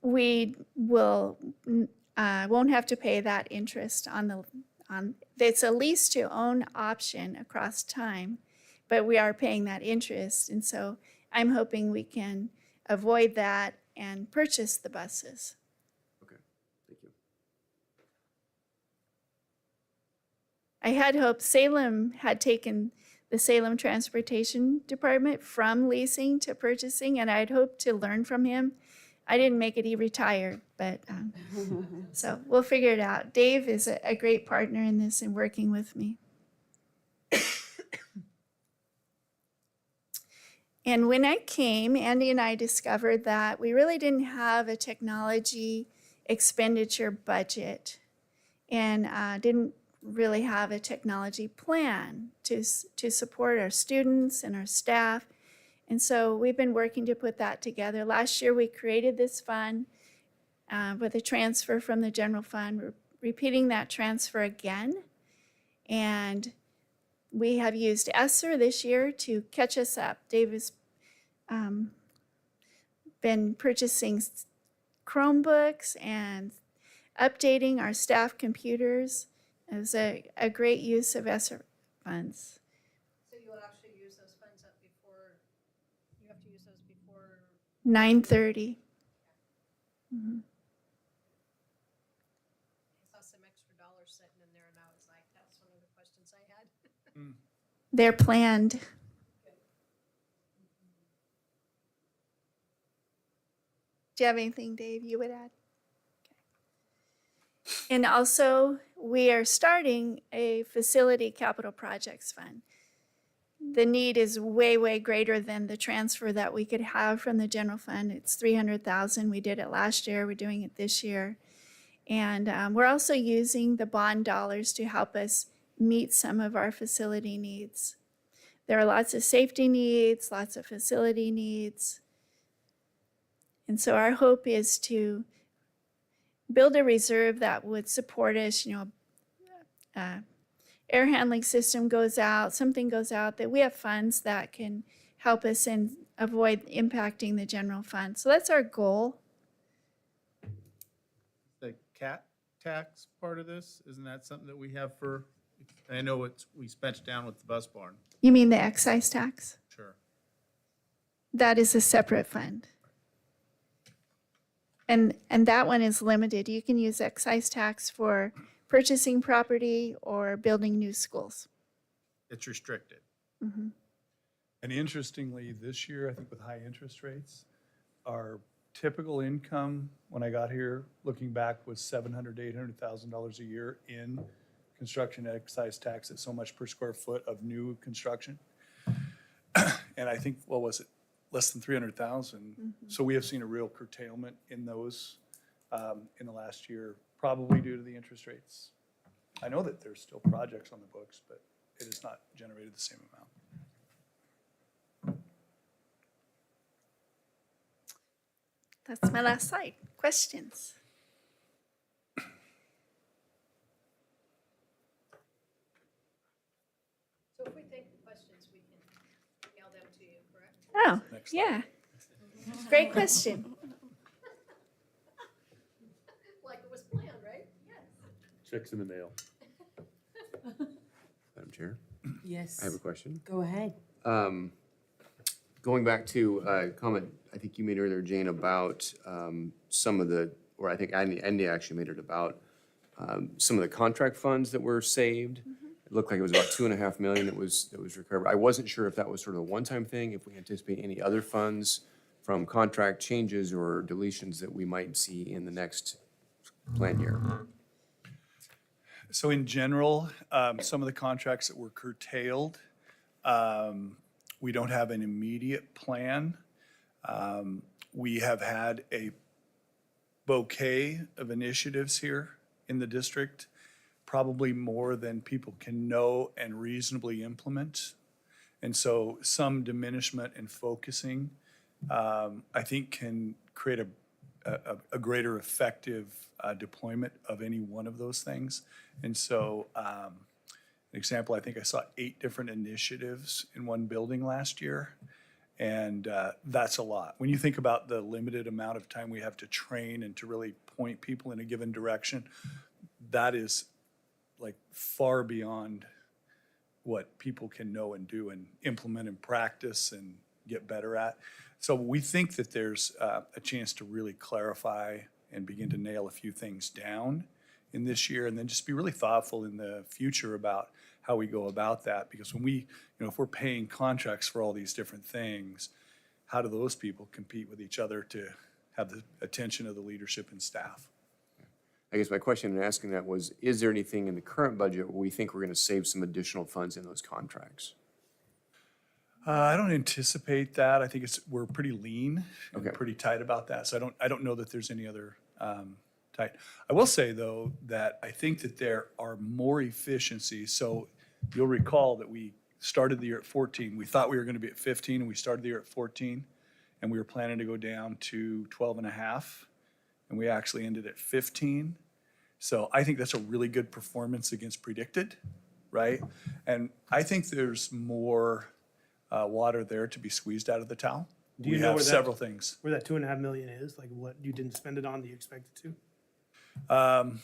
we won't have to pay that interest on it's a lease to own option across time, but we are paying that interest. And so I'm hoping we can avoid that and purchase the buses. Okay, thank you. I had hoped Salem had taken the Salem Transportation Department from leasing to purchasing, and I'd hoped to learn from him. I didn't make it, he retired, but so we'll figure it out. Dave is a great partner in this and working with me. And when I came, Andy and I discovered that we really didn't have a technology expenditure budget and really have a technology plan to support our students and our staff. And so we've been working to put that together. Last year, we created this fund with a transfer from the general fund. We're repeating that transfer again. And we have used ESSER this year to catch us up. Dave has been purchasing Chromebooks and updating our staff computers. It was a great use of ESSER funds. So you will actually use those funds up before, you have to use those before? 9:30. I saw some extra dollars sitting in there and I was like, that's one of the questions I had. They're planned. Do you have anything, Dave, you would add? Okay. And also, we are starting a facility capital projects fund. The need is way, way greater than the transfer that we could have from the general fund. It's $300,000. We did it last year. We're doing it this year. And we're also using the bond dollars to help us meet some of our facility needs. There are lots of safety needs, lots of facility needs. And so our hope is to build a reserve that would support us, air handling system goes out, something goes out, that we have funds that can help us and avoid impacting the general fund. So that's our goal. The cat tax part of this, isn't that something that we have for, I know we spent down with the bus barn. You mean the excise tax? Sure. That is a separate fund. And that one is limited. You can use excise tax for purchasing property or building new schools. It's restricted. Mm-hmm. And interestingly, this year, I think with high interest rates, our typical income, when I got here, looking back, was $700,000 to $800,000 a year in construction excise tax at so much per square foot of new construction. And I think, what was it, less than 300,000. Mm-hmm. So we have seen a real curtailment in those in the last year, probably due to the interest rates. I know that there's still projects on the books, but it has not generated the same amount. That's my last slide. Questions? So if we think of questions, we can email them to you, correct? Oh, Next slide. yeah. Great question. Like it was planned, right? Yes. Checks in the mail. Madam Chair, Yes. I have a question. Go ahead. Going back to a comment I think you made earlier, Jane, about some of the, or I think Andy actually made it about some of the contract funds that were saved. It looked like it was about $2.5 million that was recovered. I wasn't sure if that was sort of a one-time thing, if we anticipate any other funds from contract changes or deletions that we might see in the next plan year. So in general, some of the contracts that were curtailed, we don't have an immediate plan. We have had a bouquet of initiatives here in the district, probably more than people can know and reasonably implement. And so some diminishment in focusing, I think, can create a greater effective deployment of any one of those things. And so, an example, I think I saw 8 different initiatives in one building last year. And that's a lot. When you think about the limited amount of time we have to train and to really point people in a given direction, that is like far beyond what people can know and do and implement and practice and get better at. So we think that there's a chance to really clarify and begin to nail a few things down in this year, and then just be really thoughtful in the future about how we go about that. Because when we, if we're paying contracts for all these different things, how do those people compete with each other to have the attention of the leadership and staff? I guess my question in asking that was, is there anything in the current budget where we think we're going to save some additional funds in those contracts? I don't anticipate that. I think we're pretty lean and Okay. pretty tight about that. So I don't know that there's any other tight. I will say, though, that I think that there are more efficiencies. So you'll recall that we started the year at 14. We thought we were going to be at 15, and we started the year at 14, and we were planning to go down to 12 and a half, and we actually ended at 15. So I think that's a really good performance against predicted, right? And I think there's more water there to be squeezed out of the towel. Do you We know have where that- several things. Where that 2.5 million is, like what you didn't spend it on that you expected to?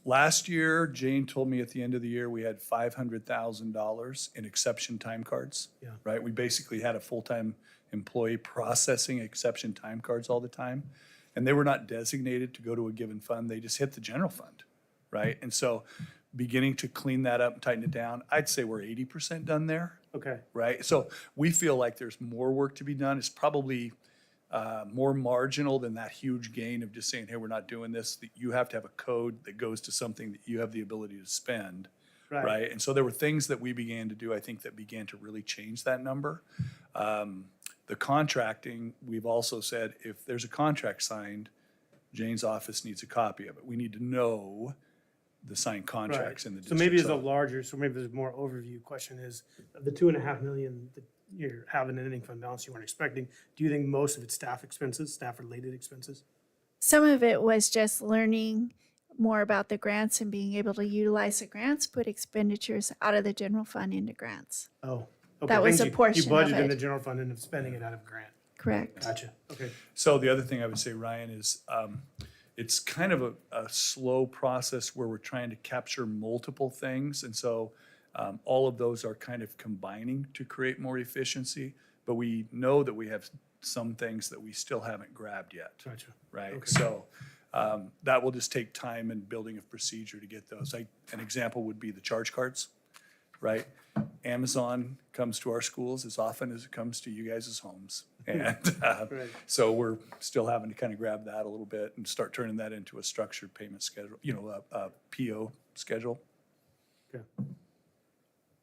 Last year, Jane told me at the end of the year, we had $500,000 in exception time cards. Yeah. Right? We basically had a full-time employee processing exception time cards all the time. And they were not designated to go to a given fund. They just hit the general fund, right? And so beginning to clean that up and tighten it down, I'd say we're 80% done there, Okay, right? So we feel like there's more work to be done. It's probably more marginal than that huge gain of just saying, hey, we're not doing this. That you have to have a code that goes to something that you have the ability to spend, right. right? And so there were things that we began to do, I think, that began to really change that number. The contracting, we've also said, if there's a contract signed, Jane's office needs a copy of it. We need to know the signed contracts in the So district. maybe there's a larger, so maybe there's a more overview question is, of the 2.5 million that you're having an ending fund balance you weren't expecting, do you think most of it's staff expenses, staff-related expenses? Some of it was just learning more about the grants and being able to utilize the grants, put expenditures out of the general fund into grants. Oh, okay. That was things a you portion of budgeted in it. the general fund and of spending it out of grant. Correct. Gotcha, okay. So the other thing I would say, Ryan, is it's kind of a slow process where we're trying to capture multiple things. And so all of those are kind of combining to create more efficiency. But we know that we have some things that we still haven't grabbed yet, Gotcha. right? Okay. So that will just take time and building of procedure to get those. An example would be the charge cards, right? Amazon comes to our schools as often as it comes to you guys' homes. And Right. so we're still having to kind of grab that a little bit and start turning that into a structured payment schedule, a PO schedule. Okay.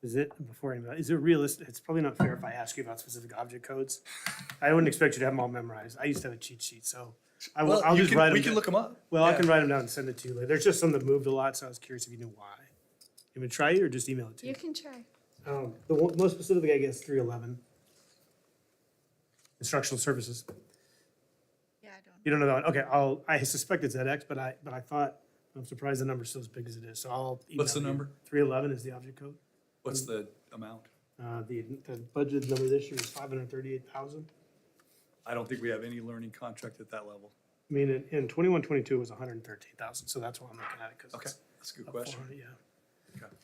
Is it, before any, is it realistic, it's probably not fair if I ask you about specific object codes. I wouldn't expect you to have them all memorized. I used to have a cheat sheet, so I'll just write them. We can look them up. Well, I Yeah. can write them down and send it to you later. There's just some that moved a lot, so I was curious if you knew why. You want to try it or just email it to you? You can try. Most specifically, I guess, 311. Instructional services. Yeah, I don't. You don't know that one? Okay, I suspect it's edX, but I thought, I'm surprised the number's still as big as it is, so I'll email What's the you. number? 311 is the object code. What's the amount? The budget number this year is 538,000. I don't think we have any learning contract at that level. I mean, in 21-22 it was 113,000, so that's why I'm looking at it, because Okay, it's that's a good up question. 400, yeah. Okay.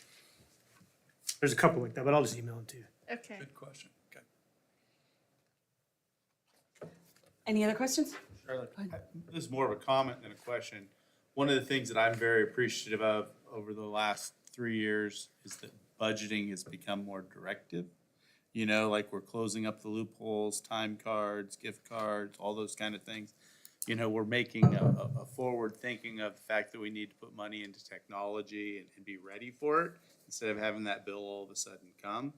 There's a couple like that, but I'll just email them to you. Okay. Good question. Okay. Any other questions? Charlotte, this is more of a comment than a question. One of the things that I'm very appreciative of over the last 3 years is that budgeting has become more directive. You know, like we're closing up the loopholes, time cards, gift cards, all those kind of things. You know, we're making a forward thinking of the fact that we need to put money into technology and be ready for it instead of having that bill all of a sudden come.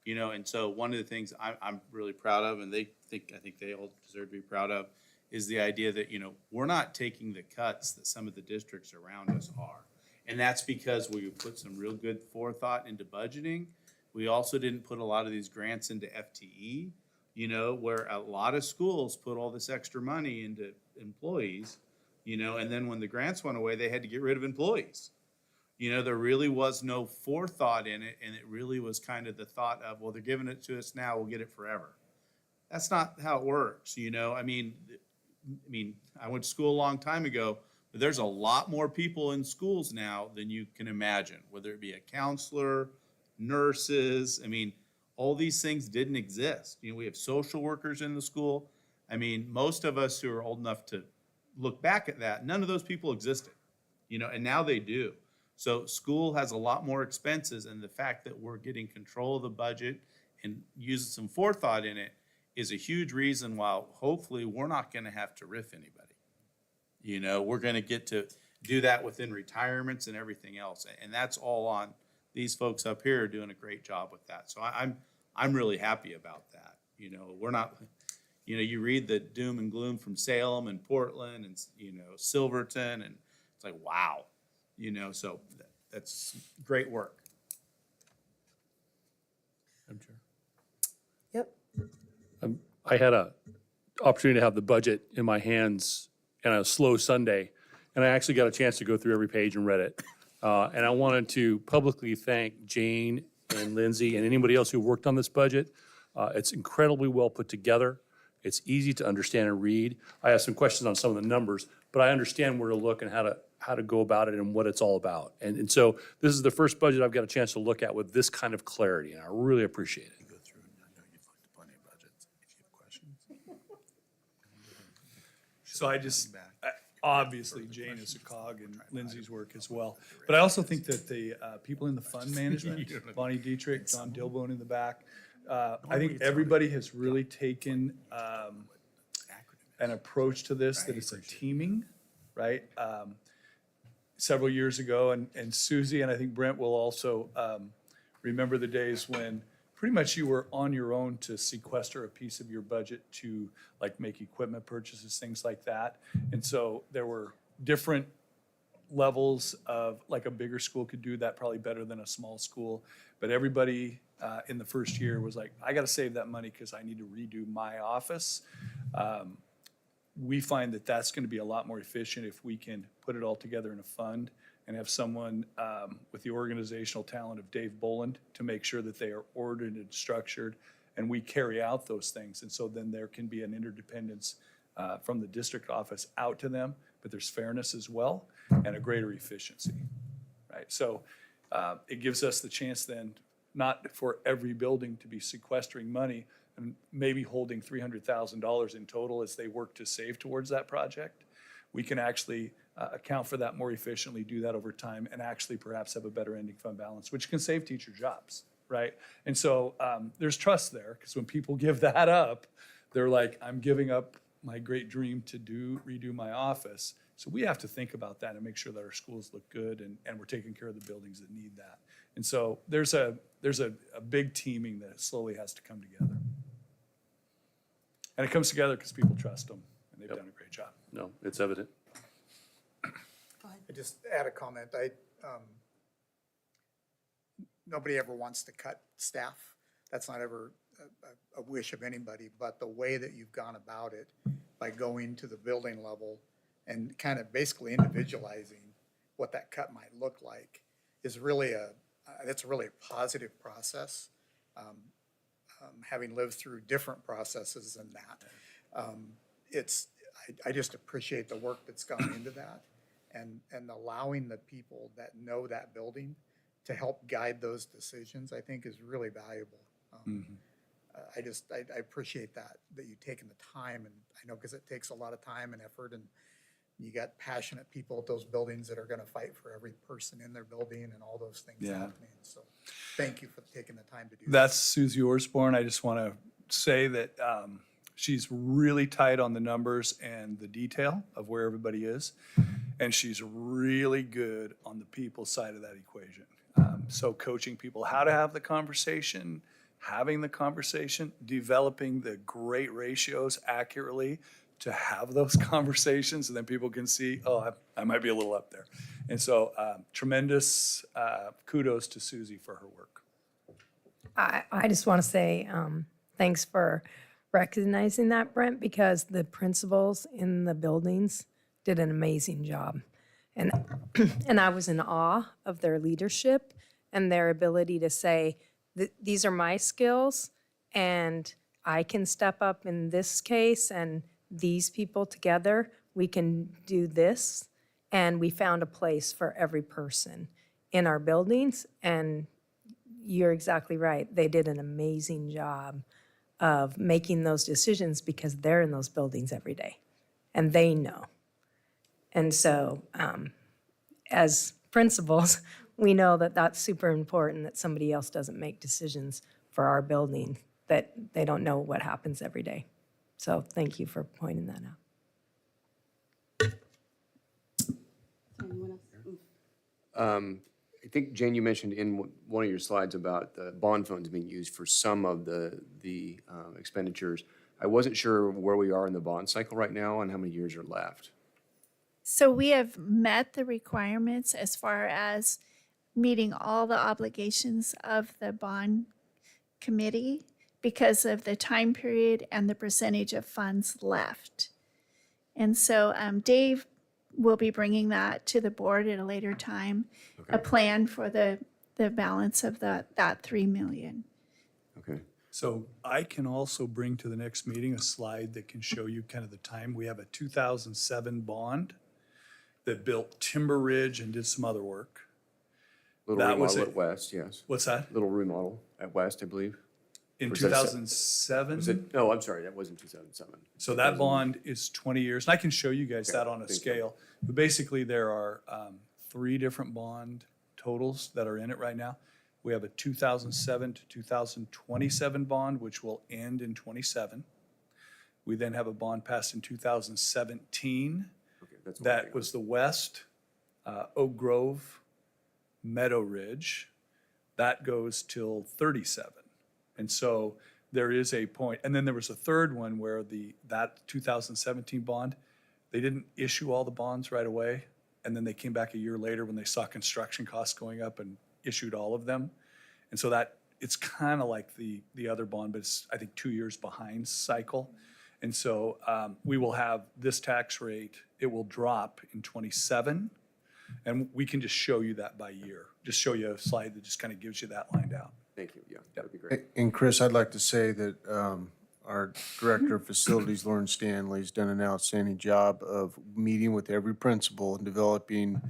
You know, and so one of the things I'm really proud of, and I think they all deserve to be proud of, is the idea that, you know, we're not taking the cuts that some of the districts around us are. And that's because we put some real good forethought into budgeting. We also didn't put a lot of these grants into FTE, you know, where a lot of schools put all this extra money into employees, you know, and then when the grants went away, they had to get rid of employees. You know, there really was no forethought in it, and it really was kind of the thought of, well, they're giving it to us now, we'll get it forever. That's not how it works, you know. I mean, I went to school a long time ago, but there's a lot more people in schools now than you can imagine, whether it be a counselor, nurses. I mean, all these things didn't exist. You know, we have social workers in the school. I mean, most of us who are old enough to look back at that, none of those people existed, you know, and now they do. So school has a lot more expenses, and the fact that we're getting control of the budget and using some forethought in it is a huge reason why hopefully we're not going to have to RIF anybody. You know, we're going to get to do that within retirements and everything else. And that's all on these folks up here doing a great job with that. So I'm really happy about that. You know, we're not, you know, you read the doom and gloom from Salem and Portland and, you know, Silverton, and it's It's like, wow, so that's great work. Madam Chair. Yep. I had a opportunity to have the budget in my hands on a slow Sunday, and I actually got a chance to go through every page and read it. And I wanted to publicly thank Jane and Lindsay and anybody else who worked on this budget. It's incredibly well put together. It's easy to understand and read. I have some questions on some of the numbers, but I understand where to look and how to go about it and what it's all about. And so this is the first budget I've got a chance to look at with this kind of clarity, and I really appreciate it. Go through, and I know you've looked at plenty of budgets. If you have questions. So obviously Jane is a cog in Lindsay's work as well. But I also think that the people in the fund management, Bonnie Dietrich, John Dilbone in the back, I think everybody has really taken an approach to this that it's a teaming, right? Several years ago, and Susie and I think Brent will also remember the days when pretty much you were on your own to sequester a piece of your budget to like make equipment purchases, things like that. And so there were different levels of, like a bigger school could do that probably better than a small school. But everybody in the first year was like, I gotta save that money because I need to redo my office. We find that that's gonna be a lot more efficient if we can put it all together in a fund and have someone with the organizational talent of Dave Boland to make sure that they are ordered and structured, and we carry out those things. And so then there can be an interdependence from the district office out to them, but there's fairness as well and a greater efficiency, right? So it gives us the chance then, not for every building to be sequestering money and maybe holding $300,000 in total as they work to save towards that project. We can actually account for that more efficiently, do that over time, and actually perhaps have a better ending fund balance, which can save teacher jobs, right? And so there's trust there, because when people give that up, they're like, I'm giving up my great dream to redo my office. So we have to think about that and make sure that our schools look good and we're taking care of the buildings that need that. And so there's a big teaming that slowly has to come together. And it comes together because people trust them, and they've done a great job. No, it's evident. I just add a comment. Nobody ever wants to cut staff. That's not ever a wish of anybody, but the way that you've gone about it by going to the building level and kind of basically individualizing what that cut might look like is really that's really a positive process. Having lived through different processes than that, I just appreciate the work that's gone into that, and allowing the people that know that building to help guide those decisions, I think is really valuable. I appreciate that you've taken the time, and I know because it takes a lot of time and effort, and you got passionate people at those buildings that are gonna fight for every person in their building and all those things happening. So thank you for taking the time to do that. That's Susie Osborne. I just want to say that she's really tight on the numbers and the detail of where everybody is. And she's really good on the people side of that equation. So coaching people how to have the conversation, having the conversation, developing the great ratios accurately to have those conversations, and then people can see, oh, I might be a little up there. And so tremendous kudos to Susie for her work. I just want to say thanks for recognizing that, Brent, because the principals in the buildings did an amazing job. And I was in awe of their leadership and their ability to say, these are my skills, and I can step up in this case, and these people together, we can do this. And we found a place for every person in our buildings, and you're exactly right. They did an amazing job of making those decisions because they're in those buildings every day, and they know. And so as principals, we know that that's super important, that somebody else doesn't make decisions for our building, that they don't know what happens every day. So thank you for pointing that out. Anyone else? I think, Jane, you mentioned in one of your slides about the bond funds being used for some of the expenditures. I wasn't sure where we are in the bond cycle right now and how many years are left. So we have met the requirements as far as meeting all the obligations of the bond committee because of the time period and the percentage of funds left. And so Dave will be bringing that to the board at a later time, a plan for the balance of that 3 million. Okay. So I can also bring to the next meeting a slide that can show you kind of the time. We have a 2007 bond that built Timber Ridge and did some other work. Little That was remodel it. at West, yes. What's that? Little remodel at West, I believe. In Was that a se- 2007? Was it, no, I'm sorry, that wasn't 2007. So that bond is 20 years, and I can show you guys Okay, that on a thank you. scale. But basically, there are 3 different bond totals that are in it right now. We have a 2007 to 2027 bond, which will end in '27. We then have a bond passed in 2017. Okay, that's what I That think. was the West, Oak Grove, Meadow Ridge. That goes till 37. And so there is a point, and then there was a third one where that 2017 bond, they didn't issue all the bonds right away, and then they came back a year later when they saw construction costs going up and issued all of them. And so that, it's kind of like the other bond, but it's, I think, 2 years behind cycle. And so we will have this tax rate, it will drop in '27, and we can just show you that by year. Just show you a slide that just kind of gives you that lined out. Thank you, yeah, that'd be great. And Chris, I'd like to say that our Director of Facilities, Lauren Stanley, has done an outstanding job of meeting with every principal and developing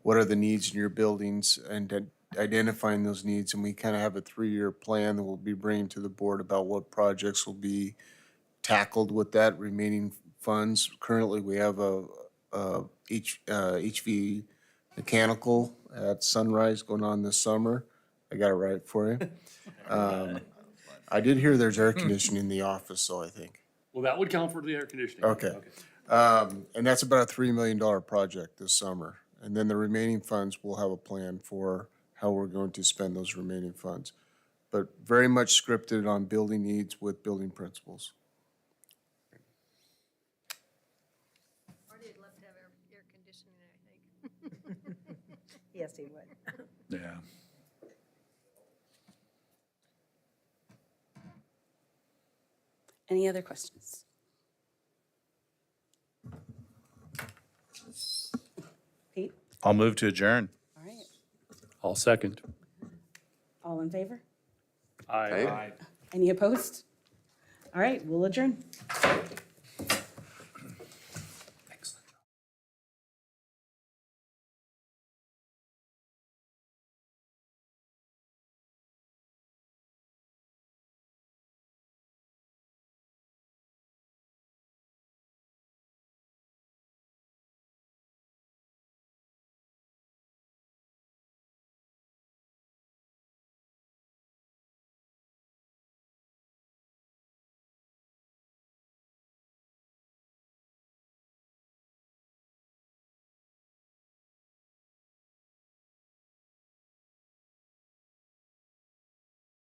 what are the needs in your buildings and identifying those needs. And we kind of have a 3-year plan that we'll be bringing to the board about what projects will be tackled with that remaining funds. Currently, we have a HV mechanical at Sunrise going on this summer. I got it right for you. I did hear there's air conditioning in the office, though, I think. Well, that would count for the air conditioning. Okay. And that's about a $3 million project this summer. And then the remaining funds, we'll have a plan for how we're going to spend those remaining funds. But very much scripted on building needs with building principals. Marty would love to have air conditioning, I think. Yes, he would. Yeah. Any other questions? Pete? I'll move to adjourn. All right. I'll second. All in favor? Aye. Any opposed? All right, we'll adjourn.